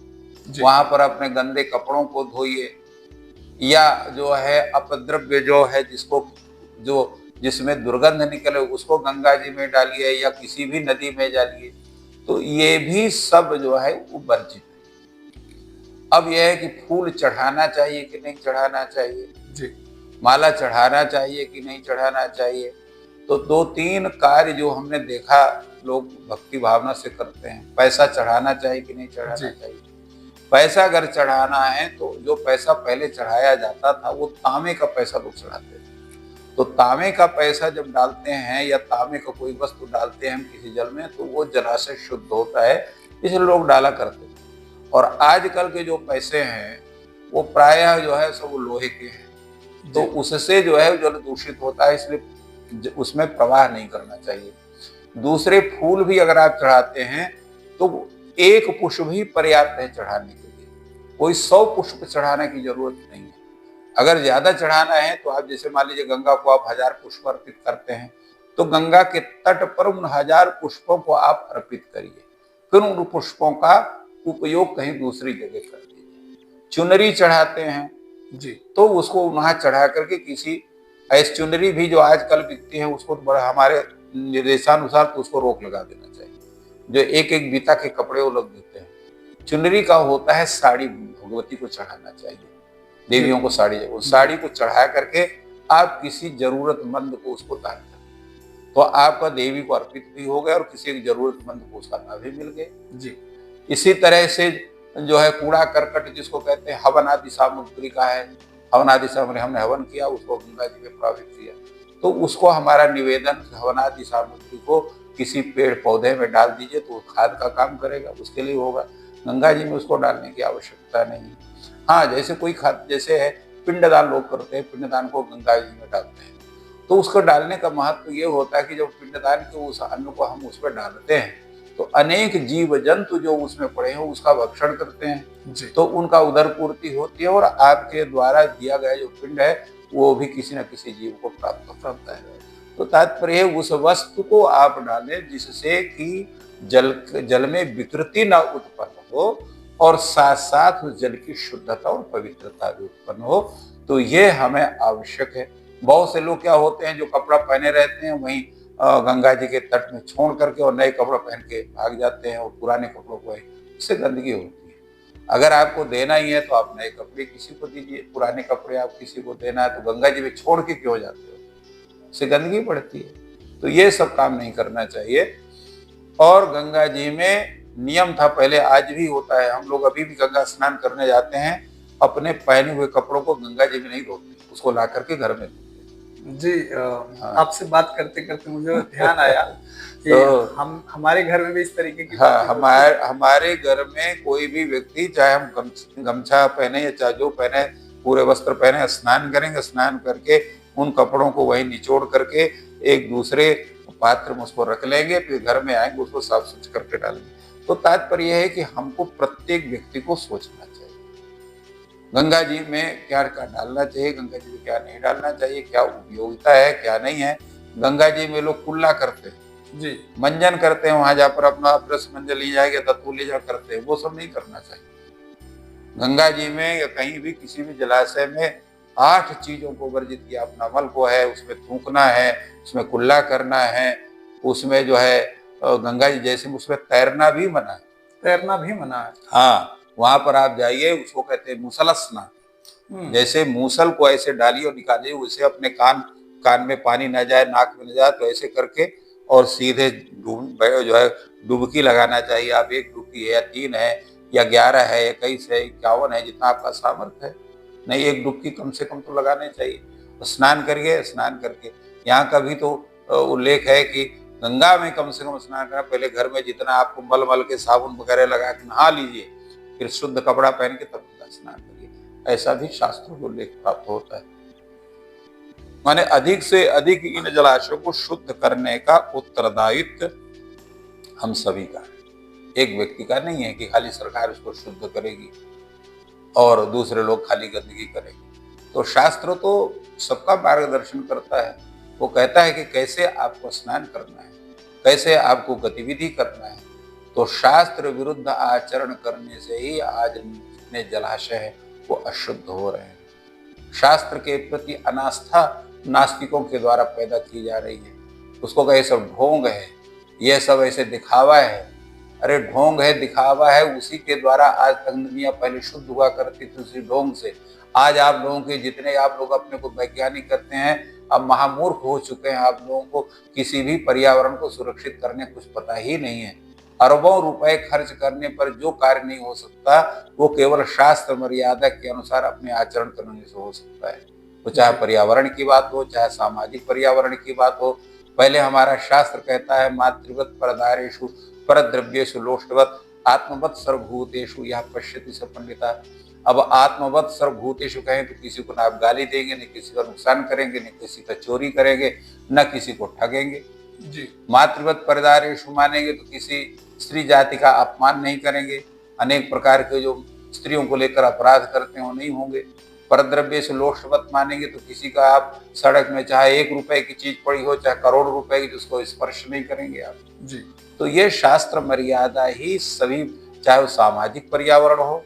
वहां पर अपने गंदे कपड़ों को धोइए, या जो है अपद्रव्य जो है जिसमें दुर्गंध निकले उसको गंगा जी में डालिए या किसी भी नदी में डालिए। तो ये भी सब जो है वो वर्जित है। अब यह है कि फूल चढ़ाना चाहिए कि नहीं चढ़ाना चाहिए, जी, माला चढ़ाना चाहिए कि नहीं चढ़ाना चाहिए। तो 2-3 कार्य जो हमने देखा लोग भक्ति भावना से करते हैं। पैसा चढ़ाना चाहिए कि नहीं चढ़ाना चाहिए। पैसा अगर चढ़ाना है तो जो पैसा पहले चढ़ाया जाता था वो तांबे का पैसा लोग चढ़ाते थे। तो तांबे का पैसा जब डालते हैं या तांबे का कोई वस्तु डालते हैं हम किसी जल में, तो वो जलाशय शुद्ध होता है, इसलिए लोग डाला करते थे। और आजकल के जो पैसे हैं वो प्रायः जो है सब लोहे के हैं, तो उससे जो है जल दूषित होता है, इसलिए उसमें प्रवाह नहीं करना चाहिए। दूसरे फूल भी अगर आप चढ़ाते हैं तो एक पुष्प भी पर्याप्त है चढ़ाने के लिए, कोई 100 पुष्प चढ़ाने की जरूरत नहीं है। अगर ज्यादा चढ़ाना है तो आप जैसे मान लीजिए गंगा को आप 1000 पुष्प अर्पित करते हैं, तो गंगा के तट पर उन 1000 पुष्पों को आप अर्पित करिए, फिर उन पुष्पों का उपयोग कहीं दूसरी जगह कर दीजिए। चुनरी चढ़ाते हैं जी, तो उसको वहां चढ़ा करके किसी ऐसी चुनरी भी जो आजकल बिकती है उसको बड़ा हमारे निर्देशानुसार तो उसको रोक लगा देना चाहिए। जो एक एक बीता के कपड़े वो लोग देते हैं, चुनरी का होता है साड़ी, भगवती को चढ़ाना चाहिए, देवियों को साड़ी, वो साड़ी को चढ़ा करके आप किसी जरूरतमंद को उसको दान करें, तो आपका देवी को अर्पित भी हो गया और किसी एक जरूरतमंद को उसका लाभ भी मिल गया। जी, इसी तरह से जो है कूड़ा करकट जिसको कहते हैं, हवन आदि सामग्री का है, हवन आदि सामग्री हमने हवन किया, उसको गंगा जी में प्रवाहित किया, तो उसको हमारा निवेदन हवन आदि सामग्री को किसी पेड़ पौधे में डाल दीजिए तो खाद का काम करेगा, उसके लिए होगा। गंगा जी में उसको डालने की आवश्यकता नहीं। हाँ, जैसे कोई खाद, जैसे है पिंडदान लोग करते हैं, पिंडदान को गंगा जी में डालते हैं, तो उसको डालने का महत्व ये होता है कि जब पिंडदान के उस अन्न को हम उस पर डालते हैं तो अनेक जीव जंतु जो उसमें पड़े हैं उसका भक्षण करते हैं, तो उनका उदर पूर्ति होती है और आपके द्वारा दिया गया जो पिंड है वो भी किसी न किसी जीव को प्राप्त होता है। तो तात्पर्य उस वस्तु को आप डालें जिससे कि जल में विकृति न उत्पन्न हो और साथ साथ उस जल की शुद्धता और पवित्रता भी उत्पन्न हो। तो ये हमें आवश्यक है। बहुत से लोग क्या होते हैं जो कपड़ा पहने रहते हैं वहीं गंगा जी के तट में छोड़ करके और नए कपड़ा पहन के भाग जाते हैं और पुराने कपड़ों को, इससे गंदगी होती है। अगर आपको देना ही है तो आप नए कपड़े किसी को दीजिए, पुराने कपड़े आप किसी को देना है तो गंगा जी में छोड़ के क्यों जाते हो, इससे गंदगी बढ़ती है। तो ये सब काम नहीं करना चाहिए। और गंगा जी में नियम था पहले, आज भी होता है, हम लोग अभी भी गंगा स्नान करने जाते हैं, अपने पहने हुए कपड़ों को गंगा जी में नहीं धोते, उसको ला करके घर में धोते। जी, हाँ। आपसे बात करते करते मुझे ध्यान आया कि तो हम हमारे घर में भी इस तरीके की हाँ, बातें होती हैं। हमारे घर में कोई भी व्यक्ति, चाहे हम गमछा पहने या चाहे जो पहने, पूरे वस्त्र पहने, स्नान करेंगे, स्नान करके उन कपड़ों को वहीं निचोड़ करके एक दूसरे पात्र में उसको रख लेंगे, फिर घर में आएंगे उसको साफ सुथरा करके डालेंगे। तो तात्पर्य यह है कि हमको प्रत्येक व्यक्ति को सोचना चाहिए, गंगा जी में क्या क्या डालना चाहिए, गंगा जी में क्या नहीं डालना चाहिए, क्या उपयोगिता है क्या नहीं है। गंगा जी में लोग कुल्ला करते हैं, जी, मंजन करते हैं, वहां जहाँ पर अपना ब्रश मंजन ले जाएंगे, तत्व ले जा करते हैं, वो सब नहीं करना चाहिए। गंगा जी में या कहीं भी किसी भी जलाशय में 8 चीजों को वर्जित किया। अपना मल को है उसमें थूकना है, उसमें कुल्ला करना है, उसमें जो है गंगा जी जैसे उसमें तैरना भी मना है। तैरना भी मना है। हाँ, वहां पर आप जाइए, उसको कहते हैं मूसल स्नान। हुँ, जैसे मूसल को ऐसे डालिए और निकालिए, वैसे अपने कान में पानी न जाए, नाक में न जाए, तो ऐसे करके और सीधे जो है डुबकी लगाना चाहिए। आप 1 डुबकी है या 3 है या 11 है, 21 है, 51 है, जितना आपका सामर्थ्य है, नहीं 1 डुबकी कम से कम तो लगाने चाहिए। तो स्नान करिए, स्नान करके यहाँ का भी तो उल्लेख है कि गंगा में कम से कम स्नान करना। पहले घर में जितना आपको मल के साबुन वगैरह लगा के नहा लीजिए, फिर शुद्ध कपड़ा पहन के तब गंगा स्नान करिए। ऐसा भी शास्त्रों को उल्लेख प्राप्त होता है। माने अधिक से अधिक इन जलाशयों को शुद्ध करने का उत्तरदायित्व हम सभी का है, एक व्यक्ति का नहीं है कि खाली सरकार उसको शुद्ध करेगी और दूसरे लोग खाली गंदगी करेंगे। तो शास्त्र तो सबका मार्गदर्शन करता है। वो कहता है कि कैसे आपको स्नान करना है, कैसे आपको गतिविधि करना है। तो शास्त्र विरुद्ध आचरण करने से ही आज जितने जलाशय हैं वो अशुद्ध हो रहे हैं। शास्त्र के प्रति अनास्था नास्तिकों के द्वारा पैदा की जा रही है। उसको कहे सब ढोंग है, ये सब ऐसे दिखावा है। अरे ढोंग है, दिखावा है, उसी के द्वारा आज तक दुनिया पहले शुद्ध हुआ करती थी, उसी ढोंग से। आज आप लोगों के जितने आप लोग अपने को वैज्ञानिक करते हैं, अब महामूर्ख हो चुके हैं। आप लोगों को किसी भी पर्यावरण को सुरक्षित करने कुछ पता ही नहीं है। अरबों रुपए खर्च करने पर जो कार्य नहीं हो सकता, वो केवल शास्त्र मर्यादा के अनुसार अपने आचरण करने से हो सकता है। तो चाहे पर्यावरण की बात हो, चाहे सामाजिक पर्यावरण की बात हो, पहले हमारा शास्त्र कहता है मातृवत परदारेषु परद्रव्येषु लोष्टवत आत्मवत सर्वभूतेषु यह पश्यति स पंडिता। अब आत्मवत सर्वभूतेषु कहें तो किसी को ना आप गाली देंगे, न किसी का नुकसान करेंगे, न किसी का चोरी करेंगे, न किसी को ठगेंगे। जी, मातृवत परदारेषु मानेंगे तो किसी स्त्री जाति का अपमान नहीं करेंगे। अनेक प्रकार के जो स्त्रियों को लेकर अपराध करते हैं वो नहीं होंगे। परद्रव्य से लोष्टवत मानेंगे तो किसी का आप सड़क में चाहे 1 रुपए की चीज पड़ी हो, चाहे करोड़ रुपए की, जिसको स्पर्श नहीं करेंगे आप। जी, तो ये शास्त्र मर्यादा ही सभी, चाहे वो सामाजिक पर्यावरण हो,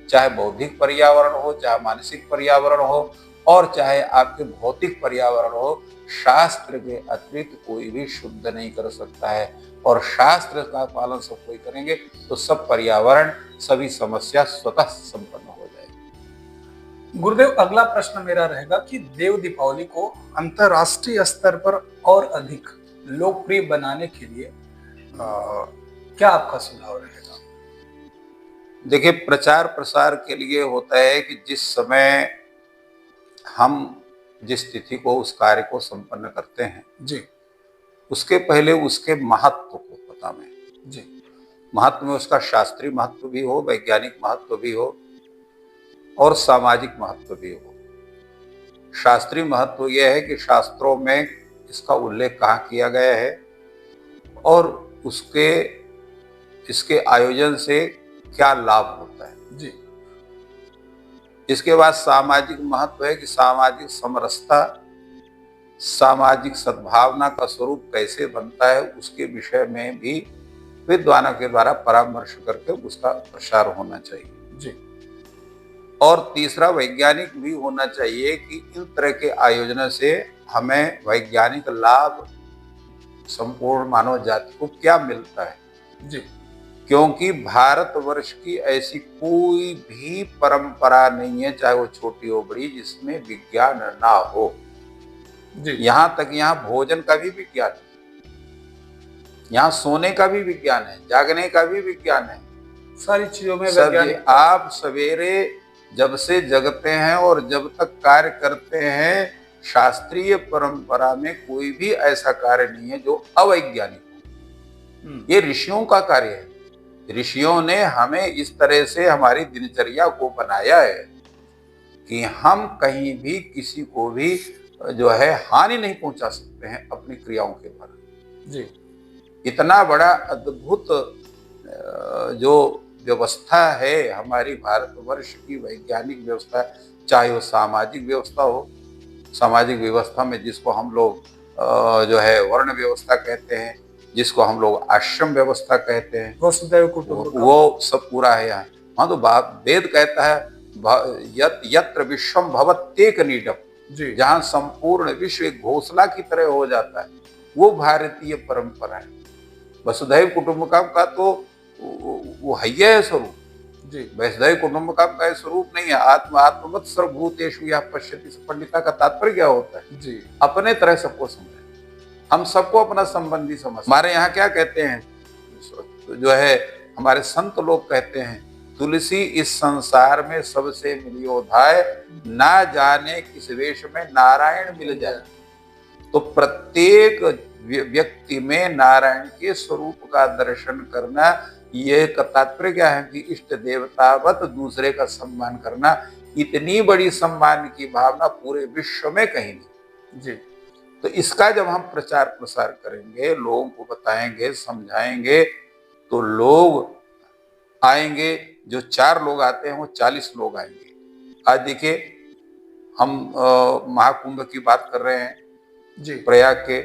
चाहे बौद्धिक पर्यावरण हो, चाहे मानसिक पर्यावरण हो, और चाहे आपके भौतिक पर्यावरण हो, शास्त्र के अतिरिक्त कोई भी शुद्ध नहीं कर सकता है। और शास्त्र का पालन सब कोई करेंगे तो सब पर्यावरण, सभी समस्या स्वतः संपन्न हो जाएगी। गुरुदेव, अगला प्रश्न मेरा रहेगा कि देव दीपावली को अंतर्राष्ट्रीय स्तर पर और अधिक लोकप्रिय बनाने के लिए क्या आपका सुझाव रहेगा? देखिए, प्रचार प्रसार के लिए होता है कि जिस समय हम जिस तिथि को उस कार्य को संपन्न करते हैं, जी, उसके पहले उसके महत्व को पता में, जी, महत्व में उसका शास्त्रीय महत्व भी हो, वैज्ञानिक महत्व भी हो और सामाजिक महत्व भी हो। शास्त्रीय महत्व यह है कि शास्त्रों में इसका उल्लेख कहाँ किया गया है और उसके इसके आयोजन से क्या लाभ होता है। जी, इसके बाद सामाजिक महत्व है कि सामाजिक समरसता, सामाजिक सद्भावना का स्वरूप कैसे बनता है, उसके विषय में भी विद्वानों के द्वारा परामर्श करके उसका प्रसार होना चाहिए। जी, और तीसरा वैज्ञानिक भी होना चाहिए कि इन तरह के आयोजन से हमें वैज्ञानिक लाभ संपूर्ण मानव जाति को क्या मिलता है। जी, क्योंकि भारतवर्ष की ऐसी कोई भी परंपरा नहीं है, चाहे वो छोटी हो बड़ी, जिसमें विज्ञान ना हो। जी, यहाँ तक यहाँ भोजन का भी विज्ञान है, यहाँ सोने का भी विज्ञान है, जागने का भी विज्ञान है। सारी चीजों में सब वैज्ञानिक। आप सवेरे जब से जगते हैं और जब तक कार्य करते हैं, शास्त्रीय परंपरा में कोई भी ऐसा कार्य नहीं है जो अवैज्ञानिक हो। ये ऋषियों का कार्य है। ऋषियों ने हमें इस तरह से हमारी दिनचर्या को बनाया है कि हम कहीं भी किसी को भी जो है हानि नहीं पहुंचा सकते हैं अपनी क्रियाओं के द्वारा। जी। इतना बड़ा अद्भुत जो व्यवस्था है हमारी भारतवर्ष की वैज्ञानिक व्यवस्था, चाहे वो सामाजिक व्यवस्था हो, सामाजिक व्यवस्था में जिसको हम लोग जो है वर्ण व्यवस्था कहते हैं, जिसको हम लोग आश्रम व्यवस्था कहते हैं, वसुधैव कुटुंबकम, वो सब पूरा है यहाँ। हाँ, तो वेद कहता है यत्र विश्वम भवत्येक नीडम, जहाँ संपूर्ण विश्व एक घोंसला की तरह हो जाता है, वो भारतीय परंपरा है। वसुधैव कुटुंबकम का तो वो है स्वरूप जी। वसुधैव कुटुंबकम का स्वरूप नहीं है। आत्मवत् सर्वभूतेषु यः पश्यति, पंडिता का तात्पर्य क्या होता है जी? अपने तरह सबको समझे, हम सबको अपना संबंधी समझ। हमारे यहाँ क्या कहते हैं, जो है हमारे संत लोग कहते हैं, तुलसी इस संसार में सबसे मिलियो धाय, ना जाने किस वेश में नारायण मिल जाए। तो प्रत्येक व्यक्ति में नारायण के स्वरूप का दर्शन करना, ये तात्पर्य क्या है कि इष्ट देवतावत दूसरे का सम्मान करना। इतनी बड़ी सम्मान की भावना पूरे विश्व में कहीं नहीं जी। तो इसका जब हम प्रचार प्रसार करेंगे, लोगों को बताएंगे, समझाएंगे, तो लोग आएंगे। जो 4 लोग आते हैं वो 40 लोग आएंगे। आज देखिए, हम महाकुंभ की बात कर रहे हैं जी, प्रयाग के।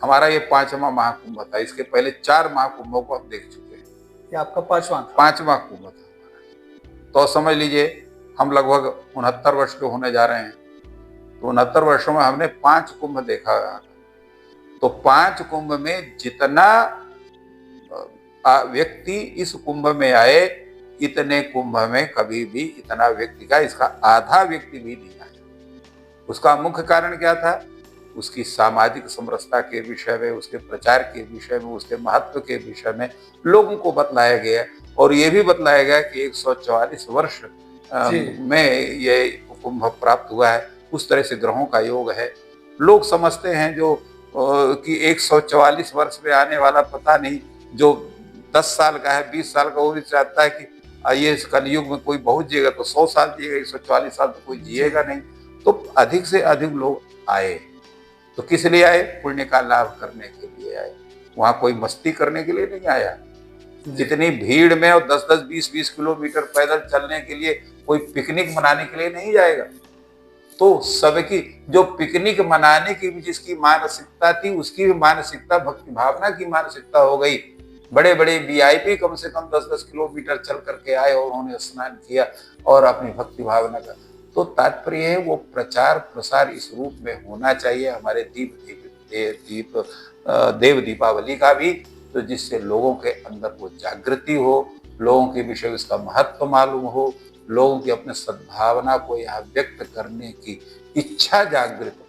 हमारा ये 5वां महाकुंभ था। इसके पहले 4 महाकुंभों को हम देख चुके हैं। ये आपका 5वां कुंभ था हमारा। तो समझ लीजिए, हम लगभग 69 वर्ष के होने जा रहे हैं। तो 69 वर्षों में हमने 5 कुंभ देखा। तो 5 कुंभ में जितना व्यक्ति इस कुंभ में आए, इतने कुंभ में कभी भी इतना व्यक्ति का इसका आधा व्यक्ति भी नहीं आया। उसका मुख्य कारण क्या था? उसकी सामाजिक समरसता के विषय में, उसके प्रचार के विषय में, उसके महत्व के विषय में लोगों को बतलाया गया। और ये भी बतलाया गया कि 144 वर्ष में ये कुंभ प्राप्त हुआ है। उस तरह से ग्रहों का योग है। लोग समझते हैं जो कि 144 वर्ष में आने वाला पता नहीं, जो 10 साल का है, 20 साल का, वो भी चाहता है कि ये इस कलयुग में कोई बहुत जिएगा तो 100 साल जिएगा, 144 साल तो कोई जिएगा नहीं। तो अधिक से अधिक लोग आए। तो किस लिए आए? पुण्य का लाभ करने के लिए आए। वहां कोई मस्ती करने के लिए नहीं आया। जितनी भीड़ में और 10-10, 20-20 किलोमीटर पैदल चलने के लिए कोई पिकनिक मनाने के लिए नहीं जाएगा। तो सबकी जो पिकनिक मनाने की भी जिसकी मानसिकता थी, उसकी भी मानसिकता भक्ति भावना की मानसिकता हो गई। बड़े बड़े वीआईपी कम से कम 10-10 किलोमीटर चल करके आए और उन्होंने स्नान किया और अपनी भक्ति भावना का। तो तात्पर्य है वो प्रचार प्रसार इस रूप में होना चाहिए हमारे देव दीपावली का भी, तो जिससे लोगों के अंदर वो जागृति हो, लोगों के विषय उसका महत्व मालूम हो, लोगों की अपने सद्भावना को यहाँ व्यक्त करने की इच्छा जागृत हो।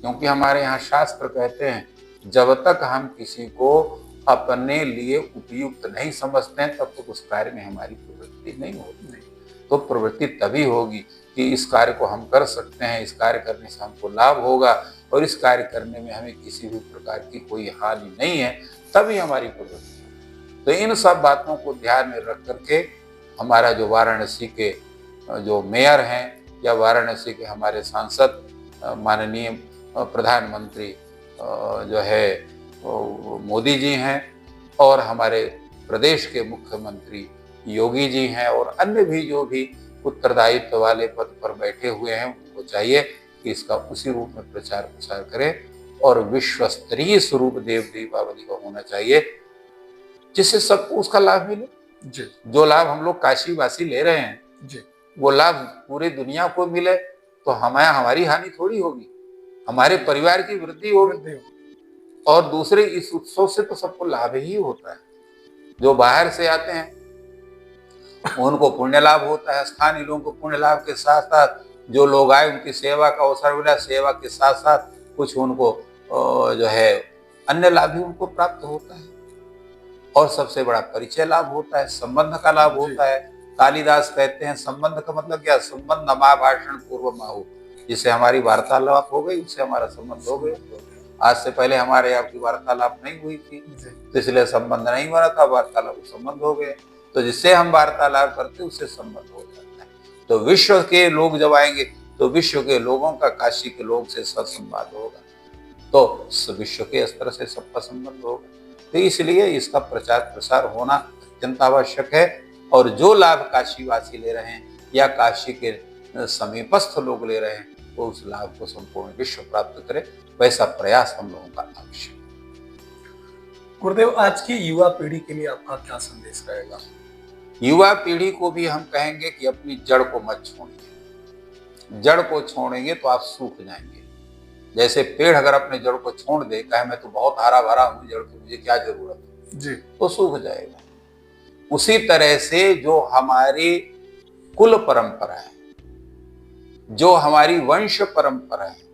क्योंकि हमारे यहाँ शास्त्र कहते हैं, जब तक हम किसी को अपने लिए उपयुक्त नहीं समझते हैं, तब तक उस कार्य में हमारी प्रवृत्ति नहीं होती। तो प्रवृत्ति तभी होगी कि इस कार्य को हम कर सकते हैं, इस कार्य करने से हमको लाभ होगा और इस कार्य करने में हमें किसी भी प्रकार की कोई हानि नहीं है, तभी हमारी प्रवृत्ति। तो इन सब बातों को ध्यान में रख करके हमारा जो वाराणसी के जो मेयर हैं या वाराणसी के हमारे सांसद माननीय प्रधानमंत्री जो है मोदी जी हैं, और हमारे प्रदेश के मुख्यमंत्री योगी जी हैं, और अन्य भी जो भी उत्तरदायित्व वाले पद पर बैठे हुए हैं, उनको चाहिए कि इसका उसी रूप में प्रचार प्रसार करें और विश्व स्तरीय स्वरूप देव दीपावली का होना चाहिए, जिससे सबको उसका लाभ मिले जी। जो लाभ हम लोग काशीवासी ले रहे हैं जी, वो लाभ पूरी दुनिया को मिले, तो हमारी हानि थोड़ी होगी, हमारे परिवार की वृद्धि होगी। और दूसरे इस उत्सव से तो सबको लाभ ही होता है। जो बाहर से आते हैं उनको पुण्य लाभ होता है, स्थानीय लोगों को पुण्य लाभ के साथ साथ जो लोग आए उनकी सेवा का अवसर मिला, सेवा के साथ साथ कुछ उनको जो है अन्य लाभ भी उनको प्राप्त होता है, और सबसे बड़ा परिचय लाभ होता है, संबंध का लाभ होता है। कालिदास कहते हैं संबंध का मतलब क्या? संबंध नमा भाषण पूर्व माहु। जिससे हमारी वार्तालाप हो गई, उससे हमारा संबंध हो गया। आज से पहले हमारे आपकी वार्तालाप नहीं हुई थी, तो इसलिए संबंध नहीं बना था, वार्तालाप संबंध हो गए। तो जिससे हम वार्तालाप करते उससे संबंध हो जाता है। तो विश्व के लोग जब आएंगे तो विश्व के लोगों का काशी के लोग से सत्संवाद होगा, तो विश्व के स्तर से सबका संबंध होगा। तो इसलिए इसका प्रचार प्रसार होना अत्यंत आवश्यक है। और जो लाभ काशीवासी ले रहे हैं या काशी के समीपस्थ लोग ले रहे हैं, वो उस लाभ को संपूर्ण विश्व प्राप्त करे, वैसा प्रयास हम लोगों का आवश्यक है। गुरुदेव, आज की युवा पीढ़ी के लिए आपका क्या संदेश रहेगा? युवा पीढ़ी को भी हम कहेंगे कि अपनी जड़ को मत छोड़िए। जड़ को छोड़ेंगे तो आप सूख जाएंगे। जैसे पेड़ अगर अपने जड़ को छोड़ दे, कहे मैं तो बहुत हरा भरा हूं, जड़ की मुझे क्या जरूरत है जी, तो सूख जाएगा। उसी तरह से जो हमारी कुल परंपरा है, जो हमारी वंश परंपरा है,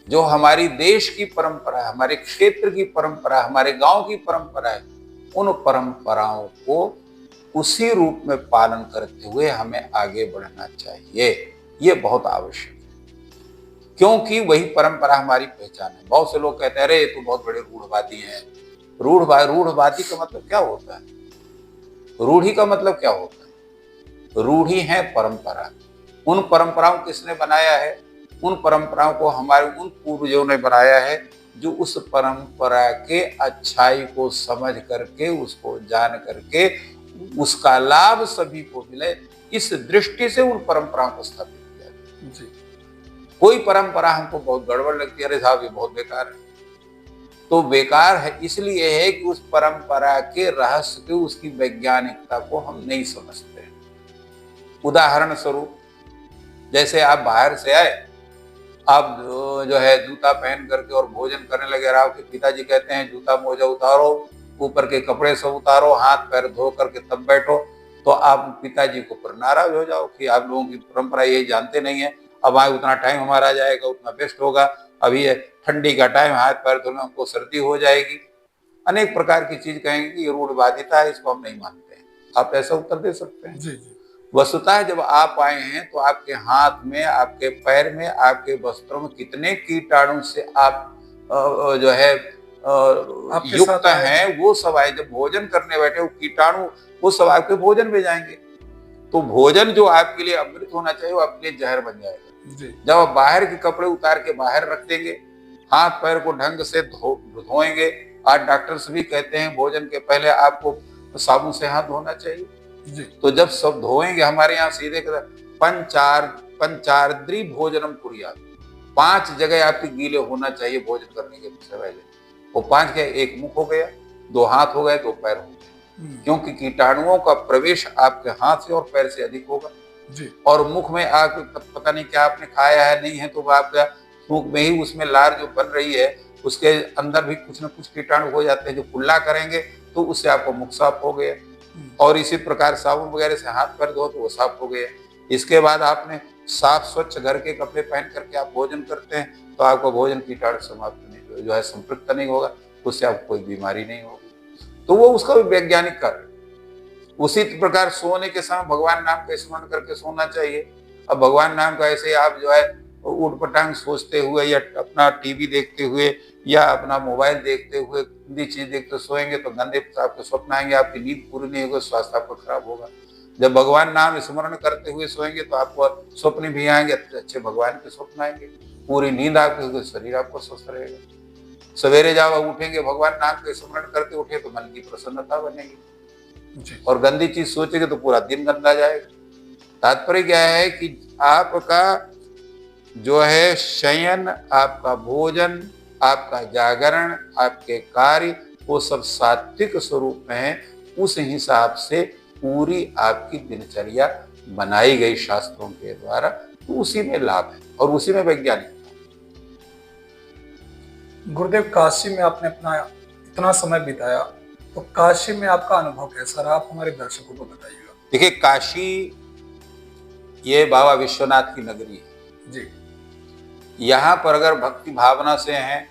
जो हमारी देश की परंपरा है, हमारे क्षेत्र की परंपरा, हमारे गांव की परंपरा है, उन परंपराओं को उसी रूप में पालन करते हुए हमें आगे बढ़ना चाहिए। ये बहुत आवश्यक है, क्योंकि वही परंपरा हमारी पहचान है। बहुत से लोग कहते हैं अरे ये तो बहुत बड़े रूढ़वादी हैं। रूढ़वादी का मतलब क्या होता है? रूढ़ी का मतलब क्या होता है? रूढ़ी है परंपरा। उन परंपराओं किसने बनाया है? उन परंपराओं को हमारे उन पूर्वजों ने बनाया है, जो उस परंपरा के अच्छाई को समझ करके, उसको जान करके, उसका लाभ सभी को मिले, इस दृष्टि से उन परंपराओं को स्थापित किया जी। कोई परंपरा हमको बहुत गड़बड़ लगती है, अरे साहब ये बहुत बेकार है, तो बेकार है इसलिए है कि उस परंपरा के रहस्य के, उसकी वैज्ञानिकता को हम नहीं समझते। उदाहरण स्वरूप, जैसे आप बाहर से आए, आप जो है जूता पहन करके और भोजन करने लगे, आपके पिताजी कहते हैं जूता मोजा उतारो, ऊपर के कपड़े सब उतारो, हाथ पैर धो करके तब बैठो, तो आप पिताजी को पर नाराज हो जाओ कि आप लोगों की परंपरा यही जानते नहीं है। अब आए उतना टाइम हमारा जाएगा, उतना बेस्ट होगा, अभी ठंडी का टाइम, हाथ पैर धोने हमको सर्दी हो जाएगी। अनेक प्रकार की चीज कहेंगे कि ये रूढ़वादिता है, इसको हम नहीं मानते हैं। आप ऐसा उत्तर दे सकते हैं जी जी। वस्तुतः जब आप आए हैं तो आपके हाथ में, आपके पैर में, आपके वस्त्रों में कितने कीटाणु से आप जो है युक्त हैं, वो सब आए। जब भोजन करने बैठे, वो कीटाणु वो सब आपके भोजन में जाएंगे, तो भोजन जो आपके लिए अमृत होना चाहिए वो आपके लिए जहर बन जाएगा जी। जब आप बाहर के कपड़े उतार के बाहर रख देंगे, हाथ पैर को ढंग से धोएंगे। आज डॉक्टर्स भी कहते हैं भोजन के पहले आपको साबुन से हाथ धोना चाहिए जी। तो जब सब धोएंगे, हमारे यहाँ सीधे पंचार्द्री भोजनम कुर्यात्, 5 जगह आपके गीले होना चाहिए भोजन करने के पहले। वो 5 क्या? एक मुख हो गया, 2 हाथ हो गए, 2 पैर हो गए, क्योंकि कीटाणुओं का प्रवेश आपके हाथ से और पैर से अधिक होगा जी। और मुख में आपको पता नहीं क्या आपने खाया है, नहीं है, तो आपका मुख में ही उसमें लार जो बन रही है, उसके अंदर भी कुछ न कुछ कीटाणु हो जाते हैं, जो कुल्ला करेंगे तो उससे आपको मुख साफ हो गया। और इसी प्रकार साबुन वगैरह से हाथ पैर धो तो वो साफ हो गया। इसके बाद आपने साफ स्वच्छ घर के कपड़े पहन करके आप भोजन करते हैं, तो आपको भोजन कीटाणु समाप्त नहीं, जो है संपृक्त नहीं होगा, उससे आपको कोई बीमारी नहीं होगी। तो वो उसका भी वैज्ञानिक कारण। उसी प्रकार सोने के समय भगवान नाम का स्मरण करके सोना चाहिए। अब भगवान नाम का ऐसे आप जो है उठ पटांग सोचते हुए या अपना टीवी देखते हुए या अपना मोबाइल देखते हुए गंदी चीज देखते सोएंगे तो गंदे आपके स्वप्न आएंगे, आपकी नींद पूरी नहीं होगी, स्वास्थ्य आपका खराब होगा। जब भगवान नाम स्मरण करते हुए सोएंगे तो आपको स्वप्न भी आएंगे, अच्छे भगवान के स्वप्न आएंगे, पूरी नींद आपके, शरीर आपको स्वस्थ रहेगा। सवेरे जब उठेंगे भगवान नाम के स्मरण करते उठे तो मन की प्रसन्नता बनेगी, और गंदी चीज सोचेंगे तो पूरा दिन गंदा जाएगा। तात्पर्य क्या है कि आपका जो है शयन, आपका भोजन, आपका जागरण, आपके कार्य, वो सब सात्विक स्वरूप में है। उस हिसाब से पूरी आपकी दिनचर्या बनाई गई शास्त्रों के द्वारा, तो उसी में लाभ है और उसी में वैज्ञानिक। गुरुदेव, काशी में आपने अपना इतना समय बिताया, तो काशी में आपका अनुभव कैसा रहा? आप हमारे दर्शकों को बताइएगा। देखिए, काशी ये बाबा विश्वनाथ की नगरी है जी। यहाँ पर अगर भक्ति भावना से हैं,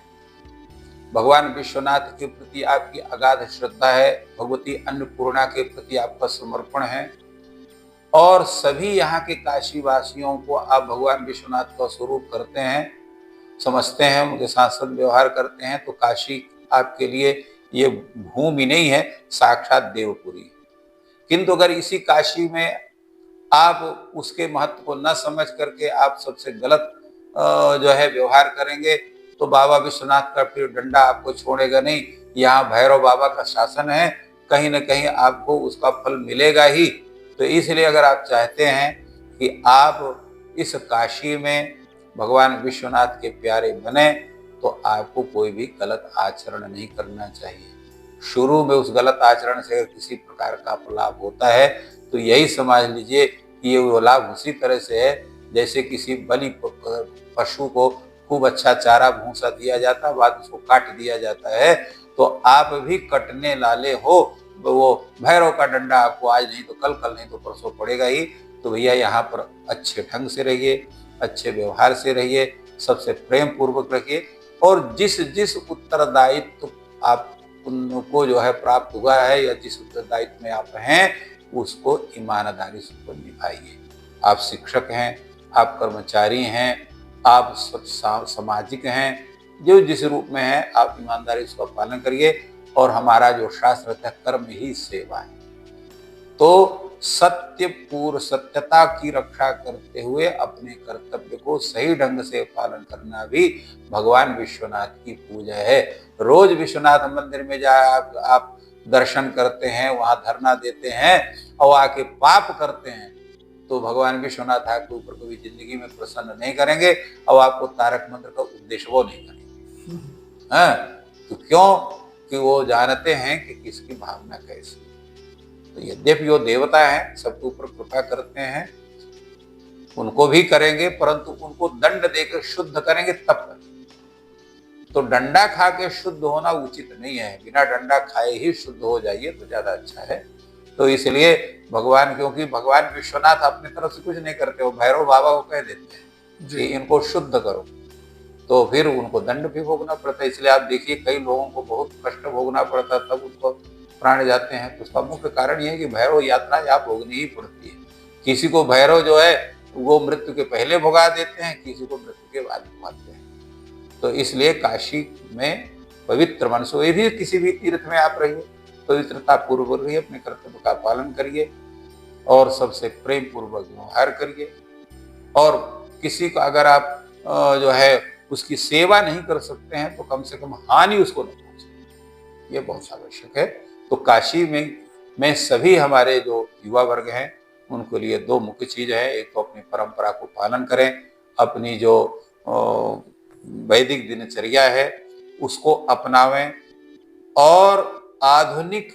भगवान विश्वनाथ के प्रति आपकी अगाध श्रद्धा है, भगवती अन्नपूर्णा के प्रति आपका समर्पण है, और सभी यहाँ के काशी वासियों को आप भगवान विश्वनाथ का स्वरूप करते हैं, समझते हैं, उनके साथ सद्व्यवहार करते हैं, तो काशी आपके लिए ये भूमि नहीं है, साक्षात देवपुरी है। किंतु अगर इसी काशी में आप उसके महत्व को न समझ करके आप सबसे गलत जो है व्यवहार करेंगे, तो बाबा विश्वनाथ का फिर डंडा आपको छोड़ेगा नहीं। यहाँ भैरव बाबा का शासन है, कहीं न कहीं आपको उसका फल मिलेगा ही। तो इसलिए अगर आप चाहते हैं कि आप इस काशी में भगवान विश्वनाथ के प्यारे बने, तो आपको कोई भी गलत आचरण नहीं करना चाहिए। शुरू में उस गलत आचरण से किसी प्रकार का लाभ होता है, तो यही समझ लीजिए कि ये वो लाभ उसी तरह से है जैसे किसी बलि पशु को खूब अच्छा चारा भूसा दिया जाता है, बाद उसको काट दिया जाता है। तो आप भी कटने लाले हो, वो भैरव का डंडा आपको आज नहीं तो कल नहीं तो परसों पड़ेगा ही। तो भैया यहाँ पर अच्छे ढंग से रहिए, अच्छे व्यवहार से रहिए, सबसे प्रेम पूर्वक रखिए, और जिस जिस उत्तरदायित्व आप उनको जो है प्राप्त हुआ है या जिस उत्तरदायित्व में आप हैं, उसको ईमानदारी से निभाइए। आप शिक्षक हैं, आप कर्मचारी हैं, आप सामाजिक हैं, जो जिस रूप में है आप ईमानदारी से उसका पालन करिए। और हमारा जो शास्त्र है, कर्म ही सेवा है। तो सत्यता की रक्षा करते हुए अपने कर्तव्य को सही ढंग से पालन करना भी भगवान विश्वनाथ की पूजा है। रोज विश्वनाथ मंदिर में जाए आप दर्शन करते हैं, वहां धरना देते हैं और आके पाप करते हैं, तो भगवान विश्वनाथ आपके ऊपर कभी जिंदगी में प्रसन्न नहीं करेंगे और आपको तारक मंत्र का उपदेश वो नहीं करेंगे। हाँ, तो क्यों कि वो जानते हैं कि किसकी भावना कैसी। तो यद्यपि वो देवता हैं, सबके ऊपर कृपा करते हैं, उनको भी करेंगे, परंतु उनको दंड देकर शुद्ध करेंगे तब करेंगे। तो डंडा खा के शुद्ध होना उचित नहीं है, बिना डंडा खाए ही शुद्ध हो जाइए तो ज्यादा अच्छा है। तो इसलिए भगवान, क्योंकि भगवान विश्वनाथ अपनी तरफ से कुछ नहीं करते, वो भैरव बाबा को कह देते हैं कि इनको शुद्ध करो, तो फिर उनको दंड भी भोगना पड़ता है। इसलिए आप देखिए कई लोगों को बहुत कष्ट भोगना पड़ता है, तब उनको प्राण जाते हैं। तो उसका मुख्य कारण यह है कि भैरव यात्रा यहाँ भोगनी ही पड़ती है। किसी को भैरव जो है वो मृत्यु के पहले भुगा देते हैं, किसी को मृत्यु के बाद भुगाते हैं। तो इसलिए काशी में पवित्र मन से, भी किसी भी तीर्थ में आप रहिए, पवित्रता पूर्वक रहिए, अपने कर्तव्य का पालन करिए और सबसे प्रेम पूर्वक व्यवहार करिए। और किसी को अगर आप जो है उसकी सेवा नहीं कर सकते हैं, तो कम से कम हानि उसको नहीं पहुंचे, ये बहुत आवश्यक है। तो काशी में सभी हमारे जो युवा वर्ग हैं, उनके लिए दो मुख्य चीज है। एक तो अपनी परंपरा को पालन करें, अपनी जो वैदिक दिनचर्या है उसको अपनावें, और आधुनिक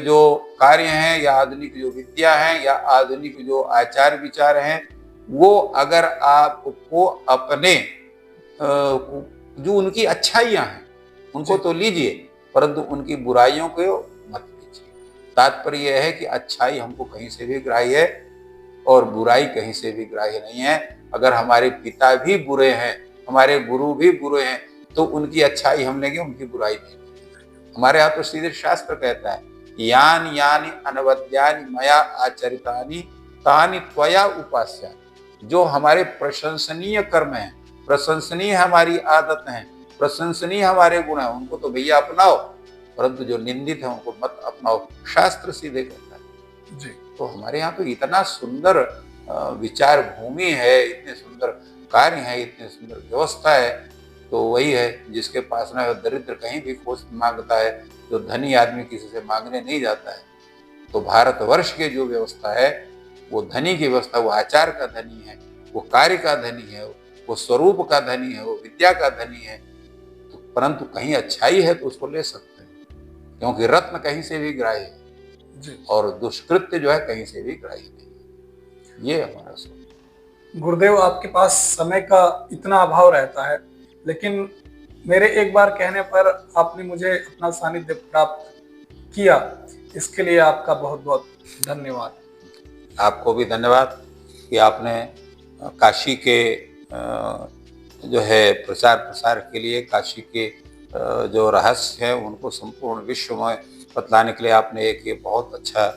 जो कार्य हैं या आधुनिक जो विद्या है या आधुनिक जो आचार विचार हैं, वो अगर आपको अपने जो उनकी अच्छाइयां हैं उनको तो लीजिए, परंतु उनकी बुराइयों को मत लीजिए। तात्पर्य यह है कि अच्छाई हमको कहीं से भी ग्राह्य है और बुराई कहीं से भी ग्राह्य नहीं है। अगर हमारे पिता भी बुरे हैं, हमारे गुरु भी बुरे हैं, तो उनकी अच्छाई हम लेंगे, उनकी बुराई नहीं। हमारे यहाँ तो सीधे शास्त्र कहता है, यान यानी अनवद्यानि मया आचरितानि तानि त्वया उपास्या। जो हमारे प्रशंसनीय कर्म हैं, प्रशंसनीय हमारी आदत हैं, प्रशंसनीय हमारे गुण हैं, उनको तो भैया अपनाओ, परंतु जो निंदित है उनको मत अपनाओ। शास्त्र सीधे कहता है जी। तो हमारे यहाँ तो इतना सुंदर विचार भूमि है, इतने सुंदर कार्य है, इतनी सुंदर व्यवस्था है। तो वही है जिसके पास ना दरिद्र कहीं भी खोज मांगता है, जो धनी आदमी किसी से मांगने नहीं जाता है। तो भारतवर्ष की जो व्यवस्था है वो धनी की व्यवस्था, वो आचार का धनी है, वो कार्य का धनी है, वो स्वरूप का धनी है, वो विद्या का धनी है। तो परंतु कहीं अच्छाई है तो उसको ले सकते हैं, क्योंकि रत्न कहीं से भी ग्राह्य है और दुष्कृत्य जो है कहीं से भी ग्राह्य नहीं। ये हमारा सोच। गुरुदेव, आपके पास समय का इतना अभाव रहता है, लेकिन मेरे एक बार कहने पर आपने मुझे अपना सानिध्य प्राप्त किया, इसके लिए आपका बहुत बहुत धन्यवाद। आपको भी धन्यवाद कि आपने काशी के जो है प्रचार प्रसार के लिए, काशी के जो रहस्य हैं उनको संपूर्ण विश्व में बतलाने के लिए आपने एक ये बहुत अच्छा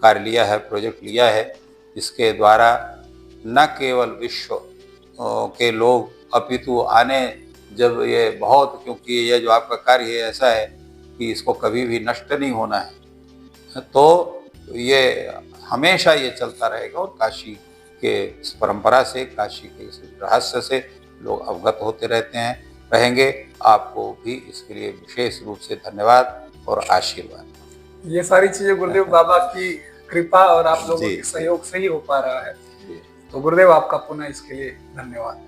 कार्य लिया है, प्रोजेक्ट लिया है, इसके द्वारा न केवल विश्व के लोग अपितु आने जब ये बहुत, क्योंकि ये जो आपका कार्य है ऐसा है कि इसको कभी भी नष्ट नहीं होना है, तो ये हमेशा ये चलता रहेगा और काशी के इस परंपरा से, काशी के इस रहस्य से लोग अवगत होते रहेंगे। आपको भी इसके लिए विशेष रूप से धन्यवाद और आशीर्वाद। ये सारी चीजें गुरुदेव बाबा की कृपा और आप लोगों जी। के सहयोग से ही हो पा रहा है। तो गुरुदेव आपका पुनः इसके लिए धन्यवाद।